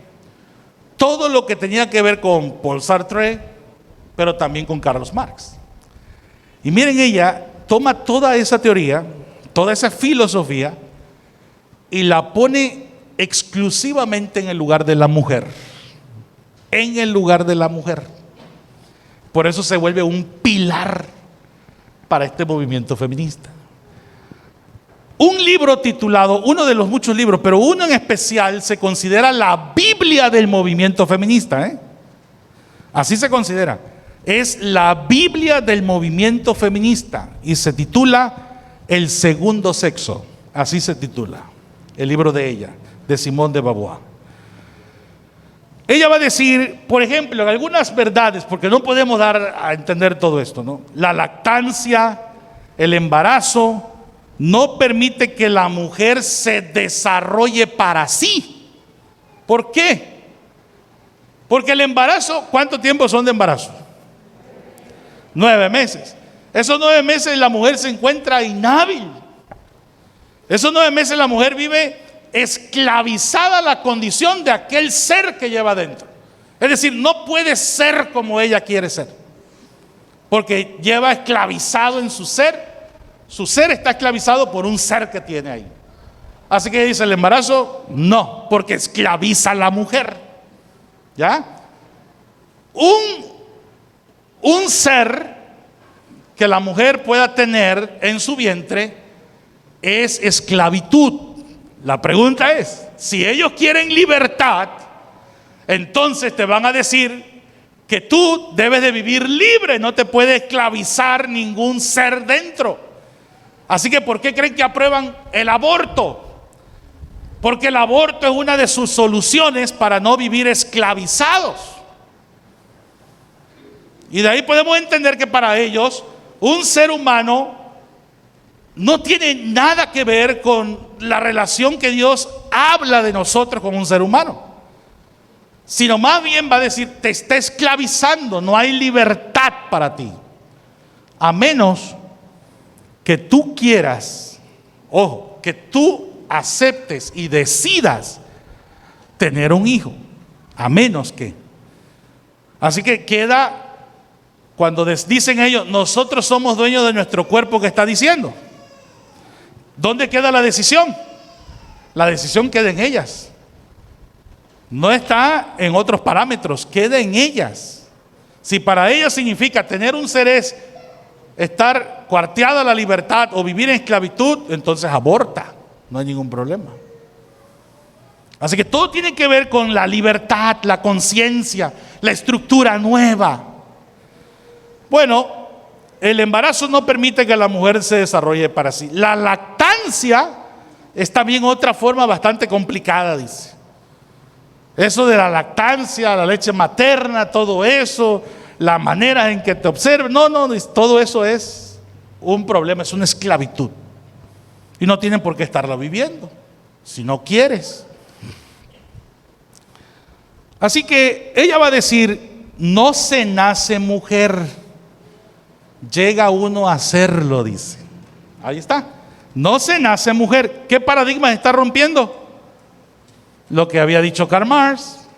todo lo que tenía que ver con Paul Sartre, pero también con Carlos Marx. Y miren, ella toma toda esa teoría, toda esa filosofía, y la pone exclusivamente en el lugar de la mujer. En el lugar de la mujer. Por eso se vuelve un pilar para este movimiento feminista. Un libro titulado, uno de los muchos libros, pero uno en especial, se considera la Biblia del movimiento feminista. Así se considera. Es la Biblia del movimiento feminista y se titula El segundo sexo. Así se titula el libro de ella, de Simone de Beauvoir. Ella va a decir, por ejemplo, algunas verdades, porque no podemos dar a entender todo esto, ¿no? La lactancia, el embarazo, no permite que la mujer se desarrolle para sí. ¿Por qué? Porque el embarazo, ¿cuánto tiempo son de embarazo? 9 meses. Esos 9 meses la mujer se encuentra inhábil. Esos 9 meses la mujer vive esclavizada a la condición de aquel ser que lleva dentro. Es decir, no puede ser como ella quiere ser, porque lleva esclavizado en su ser. Su ser está esclavizado por un ser que tiene ahí. Así que dice, el embarazo no, porque esclaviza a la mujer. ¿Ya? Un ser que la mujer pueda tener en su vientre es esclavitud. La pregunta es, si ellos quieren libertad, entonces te van a decir que tú debes de vivir libre, no te puede esclavizar ningún ser dentro. Así que ¿por qué creen que aprueban el aborto? Porque el aborto es una de sus soluciones para no vivir esclavizados. Y de ahí podemos entender que para ellos un ser humano no tiene nada que ver con la relación que Dios habla de nosotros con un ser humano, sino más bien va a decir, te está esclavizando, no hay libertad para ti, a menos que tú quieras, ojo, que tú aceptes y decidas tener un hijo, a menos que. Así que queda, cuando dicen ellos, nosotros somos dueños de nuestro cuerpo, ¿qué está diciendo? ¿Dónde queda la decisión? La decisión queda en ellas. No está en otros parámetros, queda en ellas. Si para ellas significa tener un ser es estar cuarteada la libertad o vivir en esclavitud, entonces aborta, no hay ningún problema. Así que todo tiene que ver con la libertad, la conciencia, la estructura nueva. Bueno, el embarazo no permite que la mujer se desarrolle para sí. La lactancia es también otra forma bastante complicada, dice. Eso de la lactancia, la leche materna, todo eso, la manera en que te observen, no, todo eso es un problema, es una esclavitud. Y no tienen por qué estarla viviendo, si no quieres. Así que ella va a decir, no se nace mujer, llega uno a serlo, dice. Ahí está. No se nace mujer. ¿Qué paradigma está rompiendo? Lo que había dicho Karl Marx,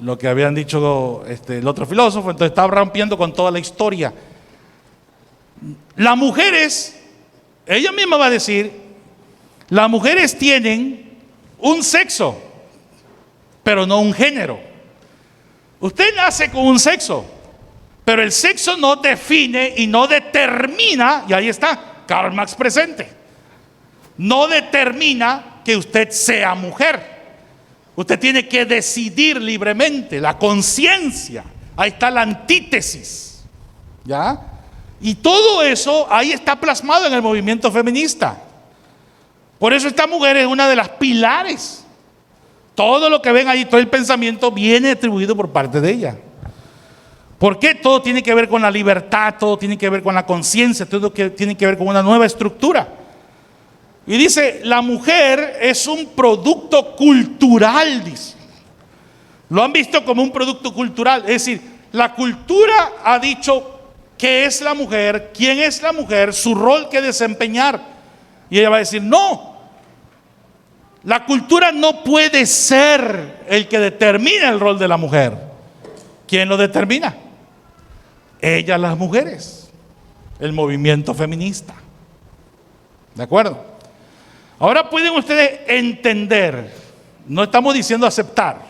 lo que habían dicho el otro filósofo. Entonces está rompiendo con toda la historia. Las mujeres, ella misma va a decir, las mujeres tienen un sexo, pero no un género. Usted nace con un sexo, pero el sexo no define y no determina, y ahí está, Karl Marx presente, no determina que usted sea mujer. Usted tiene que decidir libremente, la conciencia, ahí está la antítesis, ¿ya? Y todo eso ahí está plasmado en el movimiento feminista. Por eso esta mujer es una de las pilares. Todo lo que ven ahí, todo el pensamiento viene atribuido por parte de ella. ¿Por qué? Todo tiene que ver con la libertad, todo tiene que ver con la conciencia, todo tiene que ver con una nueva estructura. Y dice, la mujer es un producto cultural, dice. Lo han visto como un producto cultural. Es decir, la cultura ha dicho qué es la mujer, quién es la mujer, su rol que desempeñar. Y ella va a decir, no. La cultura no puede ser el que determina el rol de la mujer. ¿Quién lo determina? Ellas, las mujeres. El movimiento feminista. ¿De acuerdo? Ahora pueden ustedes entender, no estamos diciendo aceptar,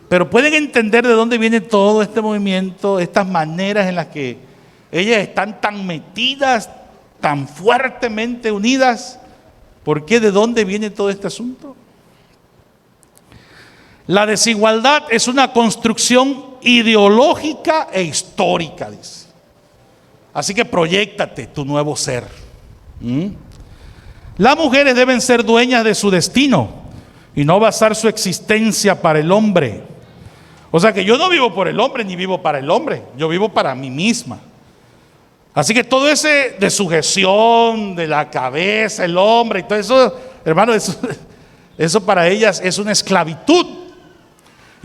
pero pueden entender de dónde viene todo este movimiento, estas maneras en las que ellas están tan metidas, tan fuertemente unidas. ¿Por qué? ¿De dónde viene todo este asunto? La desigualdad es una construcción ideológica e histórica, dice. Así que proyéctate tu nuevo ser. Las mujeres deben ser dueñas de su destino y no basar su existencia para el hombre. O sea que yo no vivo por el hombre ni vivo para el hombre, yo vivo para mí misma. Así que todo ese de sujeción, de la cabeza, el hombre y todo eso, hermano, eso para ellas es una esclavitud.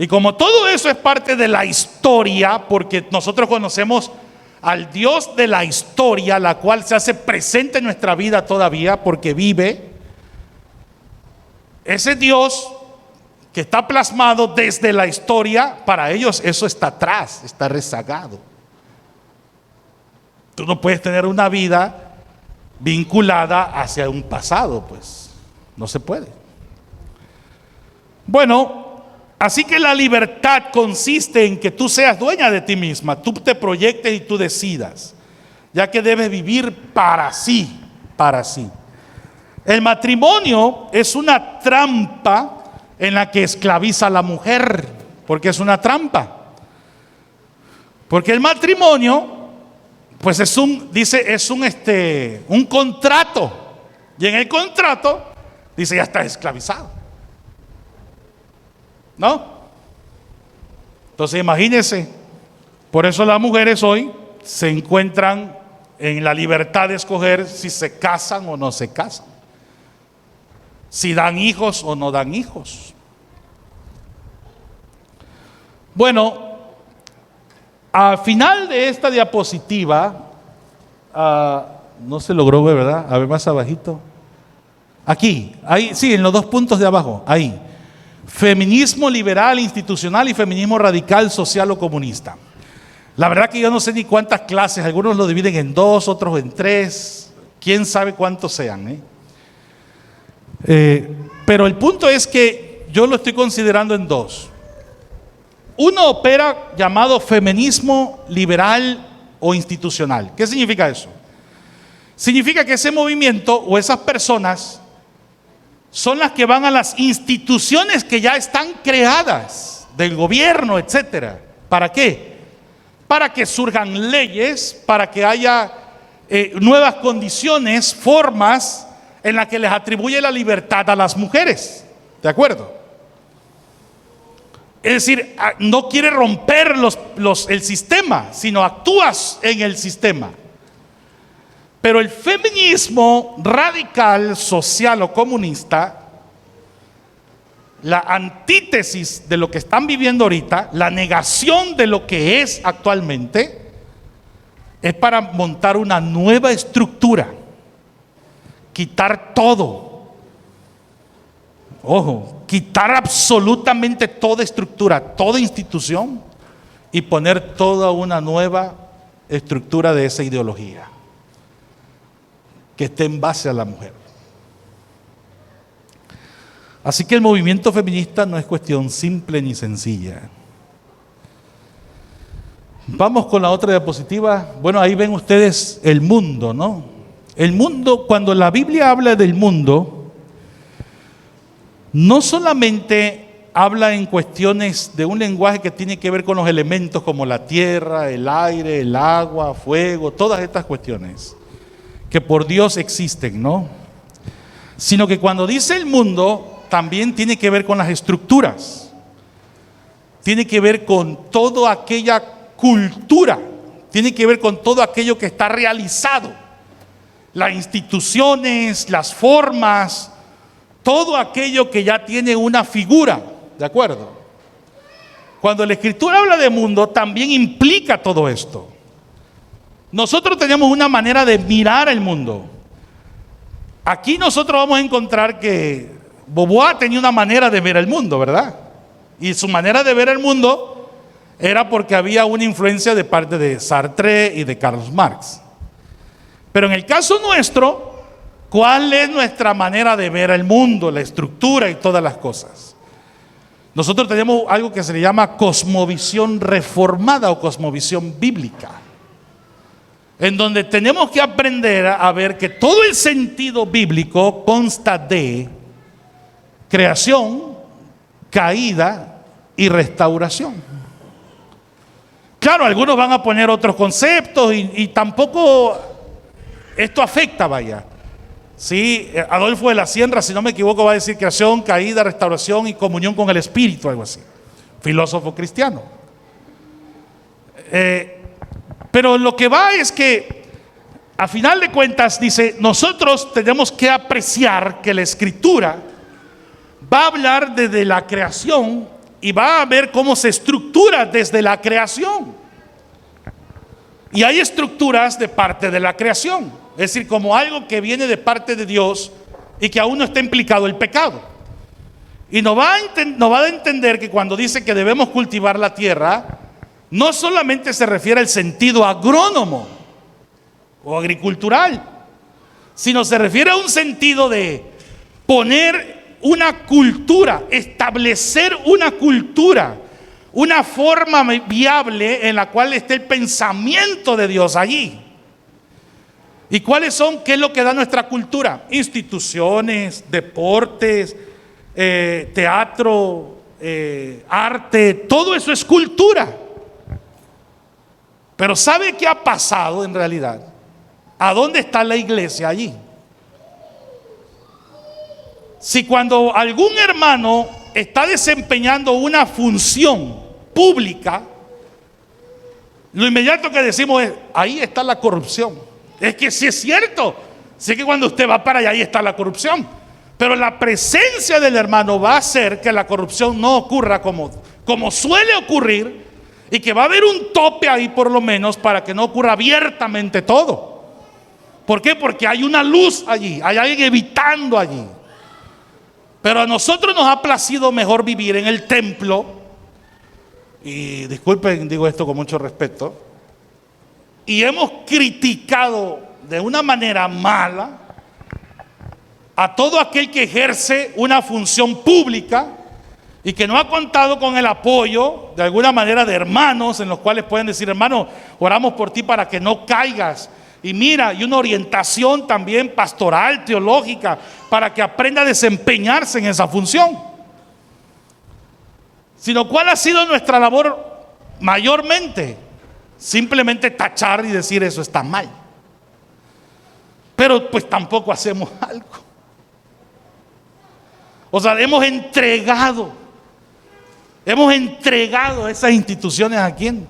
Y como todo eso es parte de la historia, porque nosotros conocemos al Dios de la historia, la cual se hace presente en nuestra vida todavía porque vive, ese Dios que está plasmado desde la historia, para ellos eso está atrás, está rezagado. Tú no puedes tener una vida vinculada hacia un pasado, pues no se puede. Bueno, así que la libertad consiste en que tú seas dueña de ti misma, tú te proyectes y tú decidas, ya que debes vivir para sí, para sí. El matrimonio es una trampa en la que esclaviza a la mujer, porque es una trampa. Porque el matrimonio, pues es un contrato, y en el contrato dice ya estás esclavizado. ¿No? Entonces imagínense, por eso las mujeres hoy se encuentran en la libertad de escoger si se casan o no se casan, si dan hijos o no dan hijos. Bueno, al final de esta diapositiva, no se logró ver, ¿verdad? A ver, más abajito. Aquí, ahí, sí, en los dos puntos de abajo, ahí. Feminismo liberal, institucional y feminismo radical, social o comunista. La verdad que yo no sé ni cuántas clases, algunos lo dividen en 2, otros en 3, quién sabe cuántos sean. Pero el punto es que yo lo estoy considerando en 2. Uno opera llamado feminismo liberal o institucional. ¿Qué significa eso? Significa que ese movimiento o esas personas son las que van a las instituciones que ya están creadas, del gobierno, etcétera. ¿Para qué? Para que surjan leyes, para que haya nuevas condiciones, formas en las que les atribuye la libertad a las mujeres. ¿De acuerdo? Es decir, no quiere romper el sistema, sino actúas en el sistema. Pero el feminismo radical, social o comunista, la antítesis de lo que están viviendo ahorita, la negación de lo que es actualmente, es para montar una nueva estructura, quitar todo. Ojo, quitar absolutamente toda estructura, toda institución y poner toda una nueva estructura de esa ideología que esté en base a la mujer. Así que el movimiento feminista no es cuestión simple ni sencilla. Vamos con la otra diapositiva. Bueno, ahí ven ustedes el mundo, ¿no? El mundo, cuando la Biblia habla del mundo, no solamente habla en cuestiones de un lenguaje que tiene que ver con los elementos como la tierra, el aire, el agua, fuego, todas estas cuestiones que por Dios existen, ¿no? Sino que cuando dice el mundo, también tiene que ver con las estructuras. Tiene que ver con toda aquella cultura, tiene que ver con todo aquello que está realizado. Las instituciones, las formas, todo aquello que ya tiene una figura, ¿de acuerdo? Cuando la Escritura habla de mundo, también implica todo esto. Nosotros tenemos una manera de mirar el mundo. Aquí nosotros vamos a encontrar que Beauvoir tenía una manera de ver el mundo, ¿verdad? Y su manera de ver el mundo era porque había una influencia de parte de Sartre y de Karl Marx. Pero en el caso nuestro, ¿cuál es nuestra manera de ver el mundo, la estructura y todas las cosas? Nosotros tenemos algo que se le llama cosmovisión reformada o cosmovisión bíblica, en donde tenemos que aprender a ver que todo el sentido bíblico consta de creación, caída y restauración. Claro, algunos van a poner otros conceptos y tampoco esto afecta, vaya. Sí, Adolfo de la Sierra, si no me equivoco, va a decir creación, caída, restauración y comunión con el Espíritu, algo así. Filósofo cristiano. Pero lo que va es que, a final de cuentas, dice, nosotros tenemos que apreciar que la Escritura va a hablar desde la creación y va a ver cómo se estructura desde la creación. Y hay estructuras de parte de la creación, es decir, como algo que viene de parte de Dios y que aún no está implicado el pecado. Y nos va a entender que cuando dice que debemos cultivar la tierra, no solamente se refiere al sentido agrónomo o agricultural, sino se refiere a un sentido de poner una cultura, establecer una cultura, una forma viable en la cual esté el pensamiento de Dios allí. ¿Y cuáles son? ¿Qué es lo que da nuestra cultura? Instituciones, deportes, teatro, arte, todo eso es cultura. Pero ¿sabe qué ha pasado en realidad? ¿A dónde está la iglesia allí? Si cuando algún hermano está desempeñando una función pública, lo inmediato que decimos es, ahí está la corrupción. Es que sí es cierto, sé que cuando usted va para allá, ahí está la corrupción. Pero la presencia del hermano va a hacer que la corrupción no ocurra como suele ocurrir, y que va a haber un tope ahí por lo menos para que no ocurra abiertamente todo. ¿Por qué? Porque hay una luz allí, hay alguien evitando allí. Pero a nosotros nos ha placido mejor vivir en el templo, y disculpen, digo esto con mucho respeto, y hemos criticado de una manera mala a todo aquel que ejerce una función pública y que no ha contado con el apoyo de alguna manera de hermanos en los cuales pueden decir, hermano, oramos por ti para que no caigas. Y mira, y una orientación también pastoral, teológica, para que aprenda a desempeñarse en esa función. Sino, ¿cuál ha sido nuestra labor mayormente? Simplemente tachar y decir eso está mal. Pero pues tampoco hacemos algo. O sea, hemos entregado esas instituciones ¿a quién?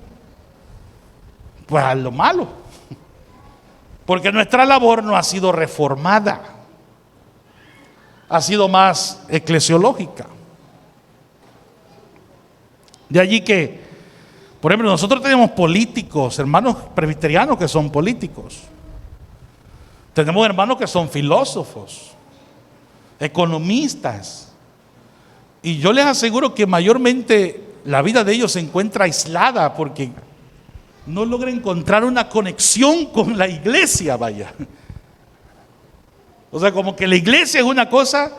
Pues a lo malo. Porque nuestra labor no ha sido reformada, ha sido más eclesiológica. De allí que, por ejemplo, nosotros tenemos políticos, hermanos presbiterianos que son políticos. Tenemos hermanos que son filósofos, economistas. Y yo les aseguro que mayormente la vida de ellos se encuentra aislada porque no logra encontrar una conexión con la iglesia, vaya. O sea, como que la iglesia es una cosa,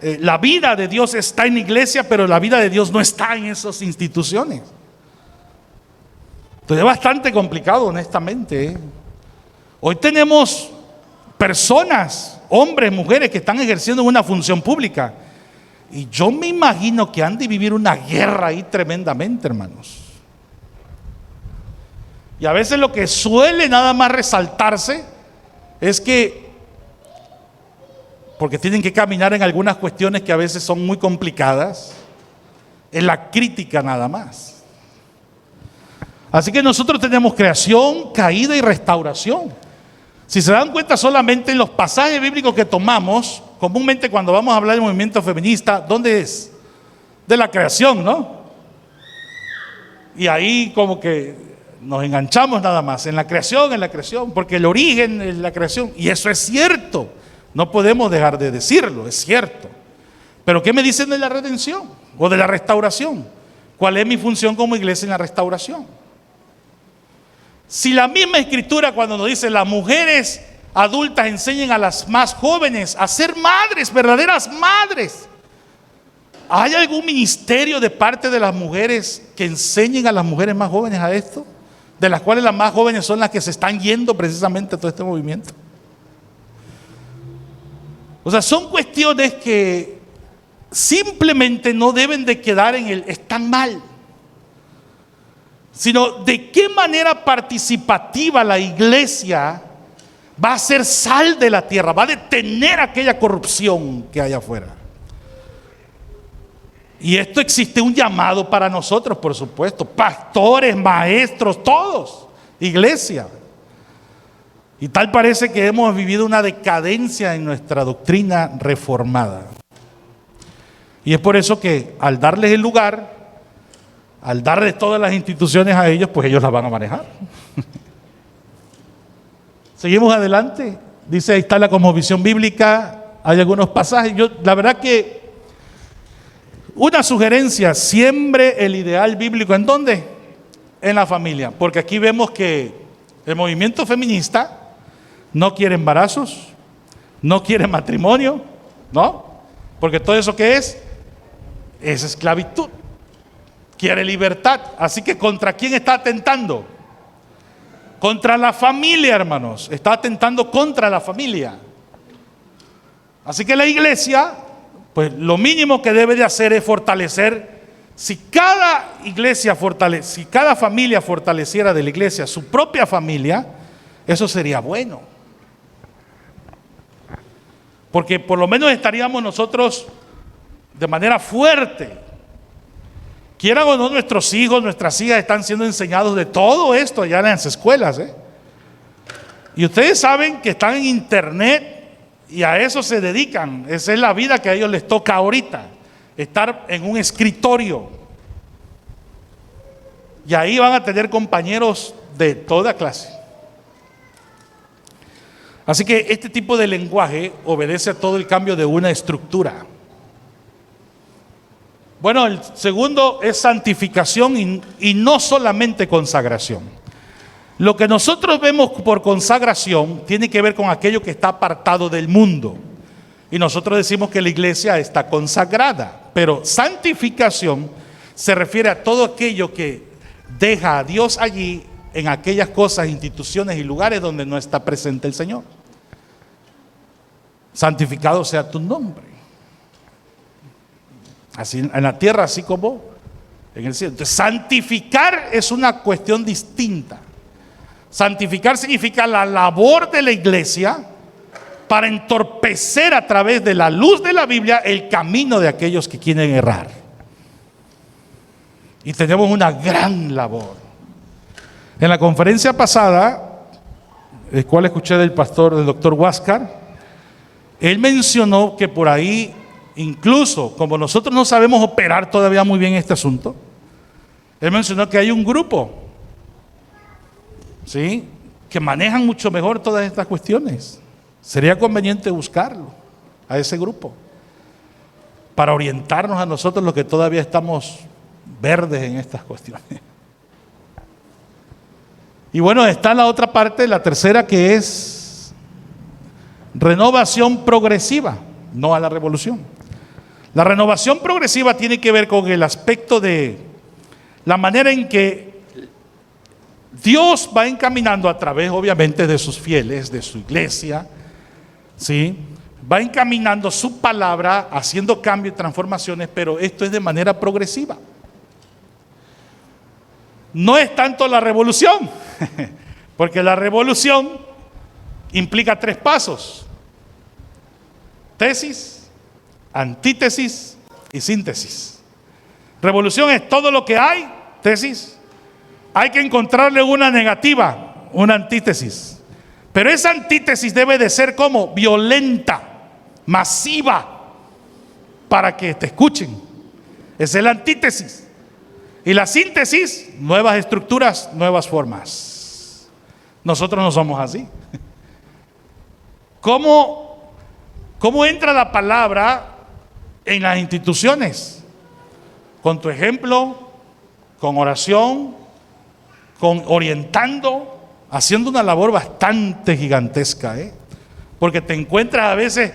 la vida de Dios está en la iglesia, pero la vida de Dios no está en esas instituciones. Entonces es bastante complicado, honestamente. Hoy tenemos personas, hombres, mujeres que están ejerciendo una función pública. Y yo me imagino que han de vivir una guerra ahí tremendamente, hermanos. Y a veces lo que suele nada más resaltarse es que, porque tienen que caminar en algunas cuestiones que a veces son muy complicadas, es la crítica nada más. Así que nosotros tenemos creación, caída y restauración. Si se dan cuenta solamente en los pasajes bíblicos que tomamos, comúnmente cuando vamos a hablar del movimiento feminista, ¿dónde es? De la creación, ¿no? Y ahí como que nos enganchamos nada más, en la creación, porque el origen es la creación. Y eso es cierto, no podemos dejar de decirlo, es cierto. Pero ¿qué me dicen de la redención o de la restauración? ¿Cuál es mi función como iglesia en la restauración? Si la misma escritura cuando nos dice las mujeres adultas enseñen a las más jóvenes a ser madres, verdaderas madres, ¿hay algún ministerio de parte de las mujeres que enseñen a las mujeres más jóvenes a esto? De las cuales las más jóvenes son las que se están yendo precisamente a todo este movimiento. O sea, son cuestiones que simplemente no deben de quedar en el están mal, sino de qué manera participativa la iglesia va a ser sal de la tierra, va a detener aquella corrupción que hay afuera. Y esto existe un llamado para nosotros, por supuesto, pastores, maestros, todos, iglesia. Y tal parece que hemos vivido una decadencia en nuestra doctrina reformada. Y es por eso que al darles el lugar, al darles todas las instituciones a ellos, pues ellos las van a manejar. Seguimos adelante. Dice, ahí está la cosmovisión bíblica. Hay algunos pasajes. La verdad que una sugerencia, siembre el ideal bíblico. ¿En dónde? En la familia. Porque aquí vemos que el movimiento feminista no quiere embarazos, no quiere matrimonio, ¿no? Porque todo eso que es esclavitud. Quiere libertad. Así que ¿contra quién está atentando? Contra la familia, hermanos. Está atentando contra la familia. Así que la iglesia, pues lo mínimo que debe de hacer es fortalecer. Si cada si cada familia fortaleciera de la iglesia su propia familia, eso sería bueno. Porque por lo menos estaríamos nosotros de manera fuerte. Quieran o no, nuestros hijos, nuestras hijas están siendo enseñados de todo esto allá en las escuelas, ¿eh? Y ustedes saben que están en internet y a eso se dedican. Esa es la vida que a ellos les toca ahorita, estar en un escritorio. Y ahí van a tener compañeros de toda clase. Así que este tipo de lenguaje obedece a todo el cambio de una estructura. Bueno, el segundo es santificación y no solamente consagración. Lo que nosotros vemos por consagración tiene que ver con aquello que está apartado del mundo. Y nosotros decimos que la iglesia está consagrada. Pero santificación se refiere a todo aquello que deja a Dios allí en aquellas cosas, instituciones y lugares donde no está presente el Señor. Santificado sea tu nombre. Así en la tierra, así como en el cielo. Entonces, santificar es una cuestión distinta. Santificar significa la labor de la iglesia para entorpecer a través de la luz de la Biblia el camino de aquellos que quieren errar. Y tenemos una gran labor. En la conferencia pasada, el cual escuché del doctor Huáscar, él mencionó que por ahí, incluso como nosotros no sabemos operar todavía muy bien este asunto, él mencionó que hay un grupo, ¿sí?, que manejan mucho mejor todas estas cuestiones. Sería conveniente buscarlo, a ese grupo, para orientarnos a nosotros los que todavía estamos verdes en estas cuestiones. Y bueno, está la otra parte, la tercera, que es renovación progresiva, no a la revolución. La renovación progresiva tiene que ver con el aspecto de la manera en que Dios va encaminando a través, obviamente, de sus fieles, de su iglesia, ¿sí?, va encaminando su palabra, haciendo cambios y transformaciones, pero esto es de manera progresiva. No es tanto la revolución, porque la revolución implica 3 pasos: tesis, antítesis y síntesis. Revolución es todo lo que hay, tesis, hay que encontrarle una negativa, una antítesis. Pero esa antítesis debe de ser como violenta, masiva, para que te escuchen. Esa es la antítesis. Y la síntesis, nuevas estructuras, nuevas formas. Nosotros no somos así. ¿Cómo entra la palabra en las instituciones? Con tu ejemplo, con oración, con orientando, haciendo una labor bastante gigantesca, porque te encuentras a veces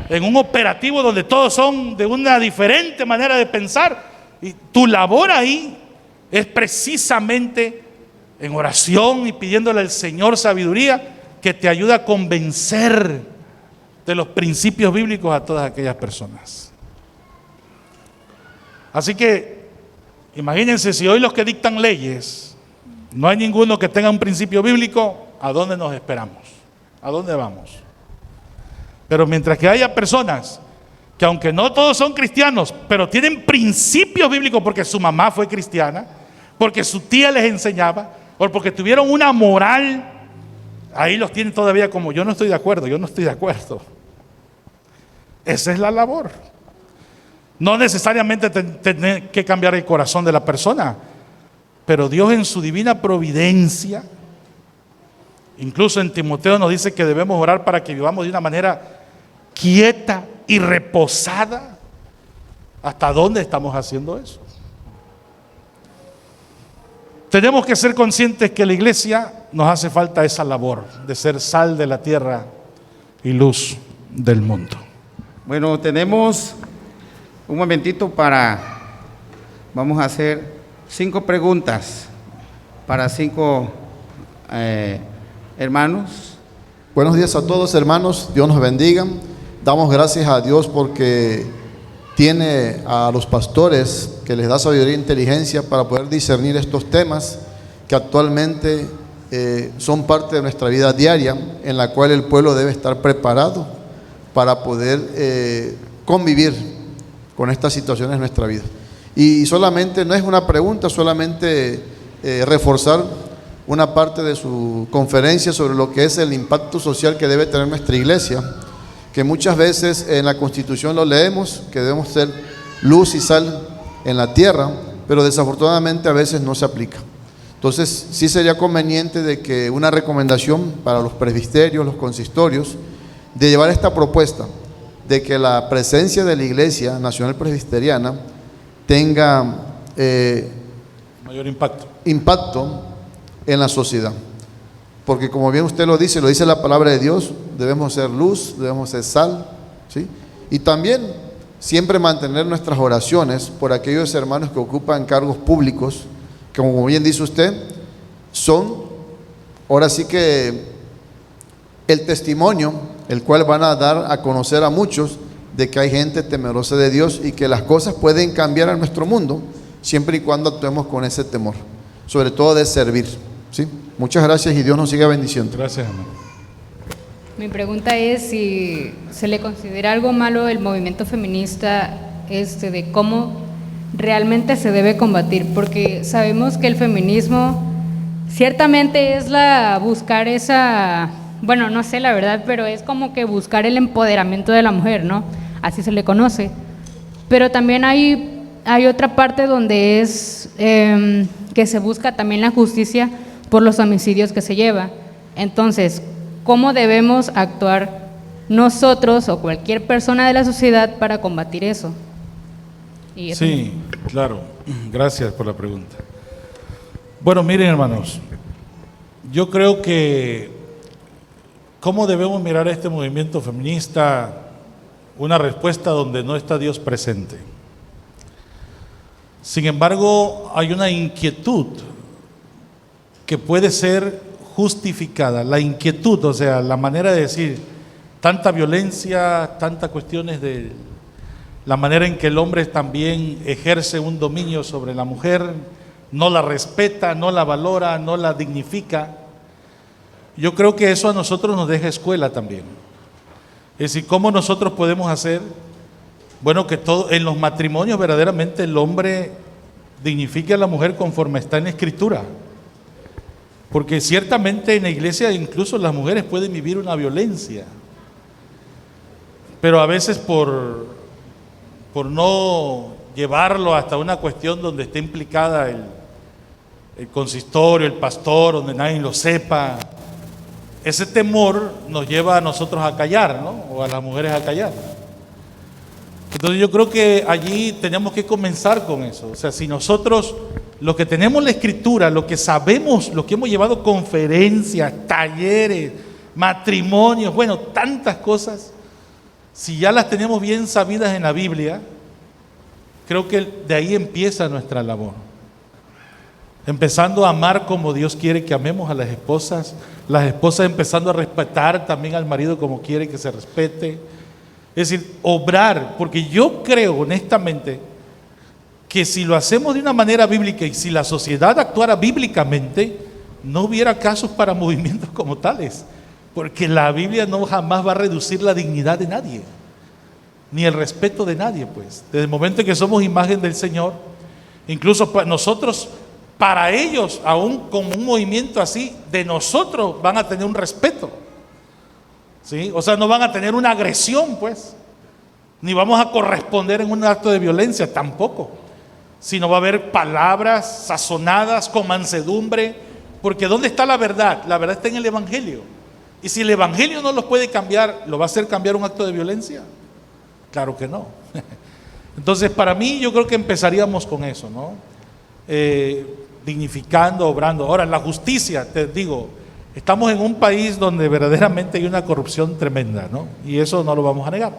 en un operativo donde todos son de una diferente manera de pensar, y tu labor ahí es precisamente en oración y pidiéndole al Señor sabiduría que te ayuda a convencer de los principios bíblicos a todas aquellas personas. Así que imagínense, si hoy los que dictan leyes no hay ninguno que tenga un principio bíblico, ¿a dónde nos esperamos? ¿A dónde vamos? Pero mientras que haya personas que, aunque no todos son cristianos, pero tienen principios bíblicos porque su mamá fue cristiana, porque su tía les enseñaba, o porque tuvieron una moral, ahí los tienen todavía como yo no estoy de acuerdo. Esa es la labor. No necesariamente tener que cambiar el corazón de la persona, pero Dios en su divina providencia, incluso en Timoteo nos dice que debemos orar para que vivamos de una manera quieta y reposada. ¿Hasta dónde estamos haciendo eso? Tenemos que ser conscientes que la iglesia nos hace falta esa labor de ser sal de la tierra y luz del mundo. Bueno, tenemos un momentito vamos a hacer 5 preguntas para 5 hermanos. Buenos días a todos, hermanos. Dios nos bendiga. Damos gracias a Dios porque tiene a los pastores que les da sabiduría e inteligencia para poder discernir estos temas que actualmente son parte de nuestra vida diaria, en la cual el pueblo debe estar preparado para poder convivir con estas situaciones en nuestra vida. Y solamente, no es una pregunta, solamente reforzar una parte de su conferencia sobre lo que es el impacto social que debe tener nuestra iglesia, que muchas veces en la Constitución lo leemos, que debemos ser luz y sal en la tierra, pero desafortunadamente a veces no se aplica. Entonces sí sería conveniente de que una recomendación para los presbiterios, los consistorios, de llevar esta propuesta de que la presencia de la Iglesia Nacional Presbiteriana tenga mayor impacto en la sociedad, porque como bien usted lo dice la palabra de Dios, debemos ser luz, debemos ser sal, ¿sí? Y también siempre mantener nuestras oraciones por aquellos hermanos que ocupan cargos públicos, que como bien dice usted, son ahora sí que el testimonio el cual van a dar a conocer a muchos de que hay gente temerosa de Dios y que las cosas pueden cambiar en nuestro mundo siempre y cuando actuemos con ese temor, sobre todo de servir, ¿sí? Muchas gracias y Dios nos siga bendiciendo. Gracias, hermano. Mi pregunta es si se le considera algo malo el movimiento feminista, de cómo realmente se debe combatir, porque sabemos que el feminismo ciertamente es buscar esa, bueno, no sé la verdad, pero es como que buscar el empoderamiento de la mujer, ¿no? Así se le conoce. Pero también hay otra parte donde es que se busca también la justicia por los homicidios que se lleva. Entonces, ¿cómo debemos actuar nosotros o cualquier persona de la sociedad para combatir eso? Y eso. Sí, claro. Gracias por la pregunta. Bueno, miren, hermanos, yo creo que ¿cómo debemos mirar a este movimiento feminista? Una respuesta donde no está Dios presente. Sin embargo, hay una inquietud que puede ser justificada. La inquietud, o sea, la manera de decir tanta violencia, tantas cuestiones de la manera en que el hombre también ejerce un dominio sobre la mujer, no la respeta, no la valora, no la dignifica. Yo creo que eso a nosotros nos deja escuela también. Es decir, ¿cómo nosotros podemos hacer? Bueno, que en los matrimonios verdaderamente el hombre dignifique a la mujer conforme está en la Escritura. Porque ciertamente en la iglesia incluso las mujeres pueden vivir una violencia, pero a veces por no llevarlo hasta una cuestión donde esté implicada el consistorio, el pastor, donde nadie lo sepa, ese temor nos lleva a nosotros a callar, ¿no? O a las mujeres a callar. Entonces yo creo que allí tenemos que comenzar con eso. O sea, si nosotros, los que tenemos la escritura, lo que sabemos, lo que hemos llevado conferencias, talleres, matrimonios, bueno, tantas cosas, si ya las tenemos bien sabidas en la Biblia, creo que de ahí empieza nuestra labor. Empezando a amar como Dios quiere que amemos a las esposas empezando a respetar también al marido como quiere que se respete. Es decir, obrar, porque yo creo honestamente que si lo hacemos de una manera bíblica y si la sociedad actuara bíblicamente, no hubiera casos para movimientos como tales, porque la Biblia no jamás va a reducir la dignidad de nadie, ni el respeto de nadie, pues. Desde el momento en que somos imagen del Señor, incluso nosotros, para ellos, aún con un movimiento así, de nosotros van a tener un respeto, ¿sí? O sea, no van a tener una agresión, pues, ni vamos a corresponder en un acto de violencia, tampoco, sino va a haber palabras sazonadas con mansedumbre, porque ¿dónde está la verdad? La verdad está en el Evangelio, y si el Evangelio no los puede cambiar, ¿lo va a hacer cambiar un acto de violencia? Claro que no. Entonces, para mí, yo creo que empezaríamos con eso, ¿no? Dignificando, obrando. Ahora, la justicia, te digo, estamos en un país donde verdaderamente hay una corrupción tremenda, ¿no? Y eso no lo vamos a negar.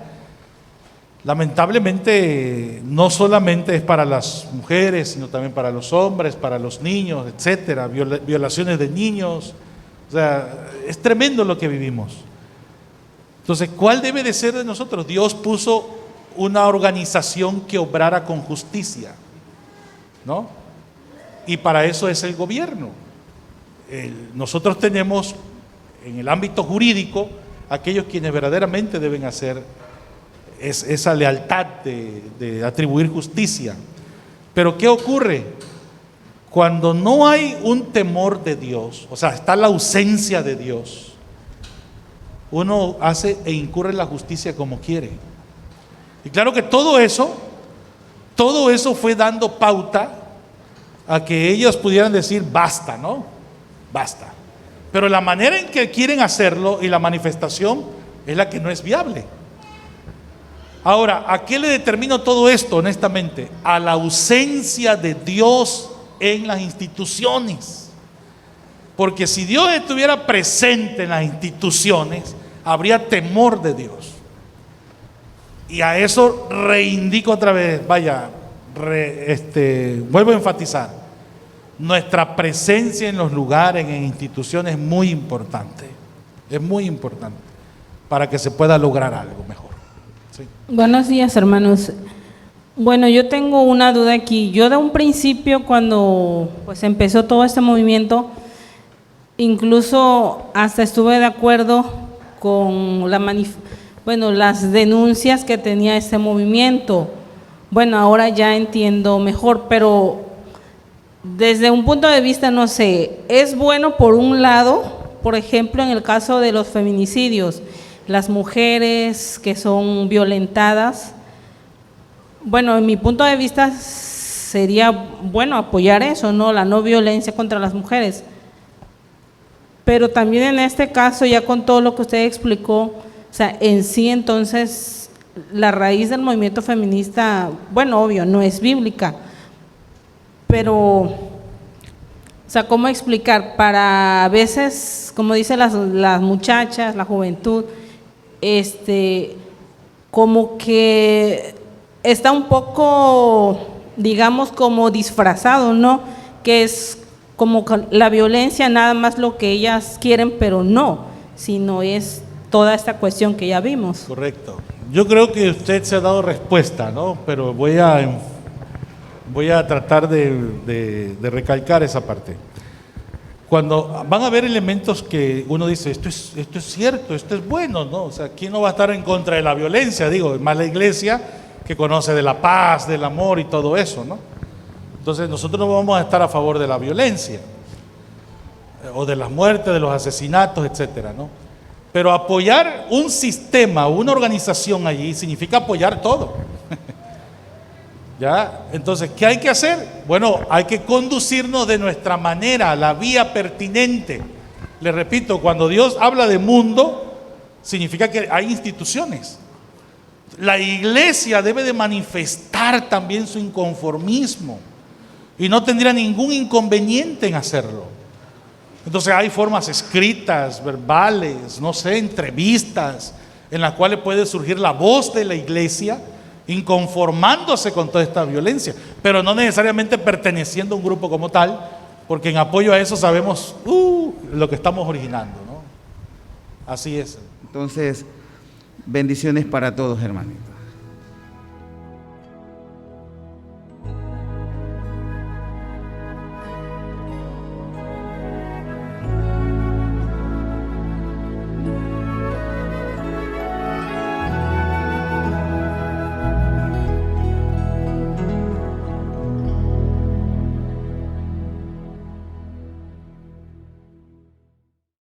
Lamentablemente, no solamente es para las mujeres, sino también para los hombres, para los niños, etcétera, violaciones de niños. O sea, es tremendo lo que vivimos. Entonces, ¿cuál debe de ser de nosotros? Dios puso una organización que obrara con justicia, ¿no? Y para eso es el gobierno. Nosotros tenemos en el ámbito jurídico aquellos quienes verdaderamente deben hacer esa lealtad de atribuir justicia. Pero ¿qué ocurre? Cuando no hay un temor de Dios, o sea, está la ausencia de Dios, uno hace e incurre en la justicia como quiere. Y claro que todo eso fue dando pauta a que ellos pudieran decir basta, ¿no? Basta. Pero la manera en que quieren hacerlo y la manifestación es la que no es viable. Ahora, ¿a qué le determino todo esto honestamente? A la ausencia de Dios en las instituciones. Porque si Dios estuviera presente en las instituciones, habría temor de Dios. Y a eso reivindico otra vez, vuelvo a enfatizar. Nuestra presencia en los lugares, en instituciones es muy importante para que se pueda lograr algo mejor. ¿Sí? Buenos días, hermanos. Bueno, yo tengo una duda aquí. Yo de un principio, cuando pues empezó todo este movimiento, incluso hasta estuve de acuerdo con las denuncias que tenía este movimiento. Bueno, ahora ya entiendo mejor, pero desde un punto de vista, no sé, es bueno por un lado, por ejemplo, en el caso de los feminicidios, las mujeres que son violentadas, bueno, en mi punto de vista sería bueno apoyar eso, ¿no? La no violencia contra las mujeres. Pero también en este caso, ya con todo lo que usted explicó, o sea, en sí entonces la raíz del movimiento feminista, bueno, obvio, no es bíblica, pero, o sea, ¿cómo explicar? Para a veces, como dicen las muchachas, la juventud, como que está un poco, digamos, como disfrazado, ¿no? Que es como la violencia nada más lo que ellas quieren, pero no, sino es toda esta cuestión que ya vimos. Correcto. Yo creo que usted se ha dado respuesta, ¿no? Pero voy a tratar de recalcar esa parte. Cuando van a haber elementos que uno dice, esto es cierto, esto es bueno, ¿no? O sea, ¿quién no va a estar en contra de la violencia? Digo, más la iglesia que conoce de la paz, del amor y todo eso, ¿no? Entonces nosotros no vamos a estar a favor de la violencia. o de las muertes, de los asesinatos, etcétera, ¿no? Pero apoyar un sistema, una organización allí, significa apoyar todo. ¿Ya? Entonces, ¿qué hay que hacer? Bueno, hay que conducirnos de nuestra manera, la vía pertinente. Les repito, cuando Dios habla de mundo, significa que hay instituciones. La iglesia debe de manifestar también su inconformismo y no tendría ningún inconveniente en hacerlo. Entonces hay formas escritas, verbales, no sé, entrevistas, en las cuales puede surgir la voz de la iglesia inconformándose con toda esta violencia, pero no necesariamente perteneciendo a un grupo como tal, porque en apoyo a eso sabemos lo que estamos originando, ¿no? Así es. Entonces, bendiciones para todos, hermanitos.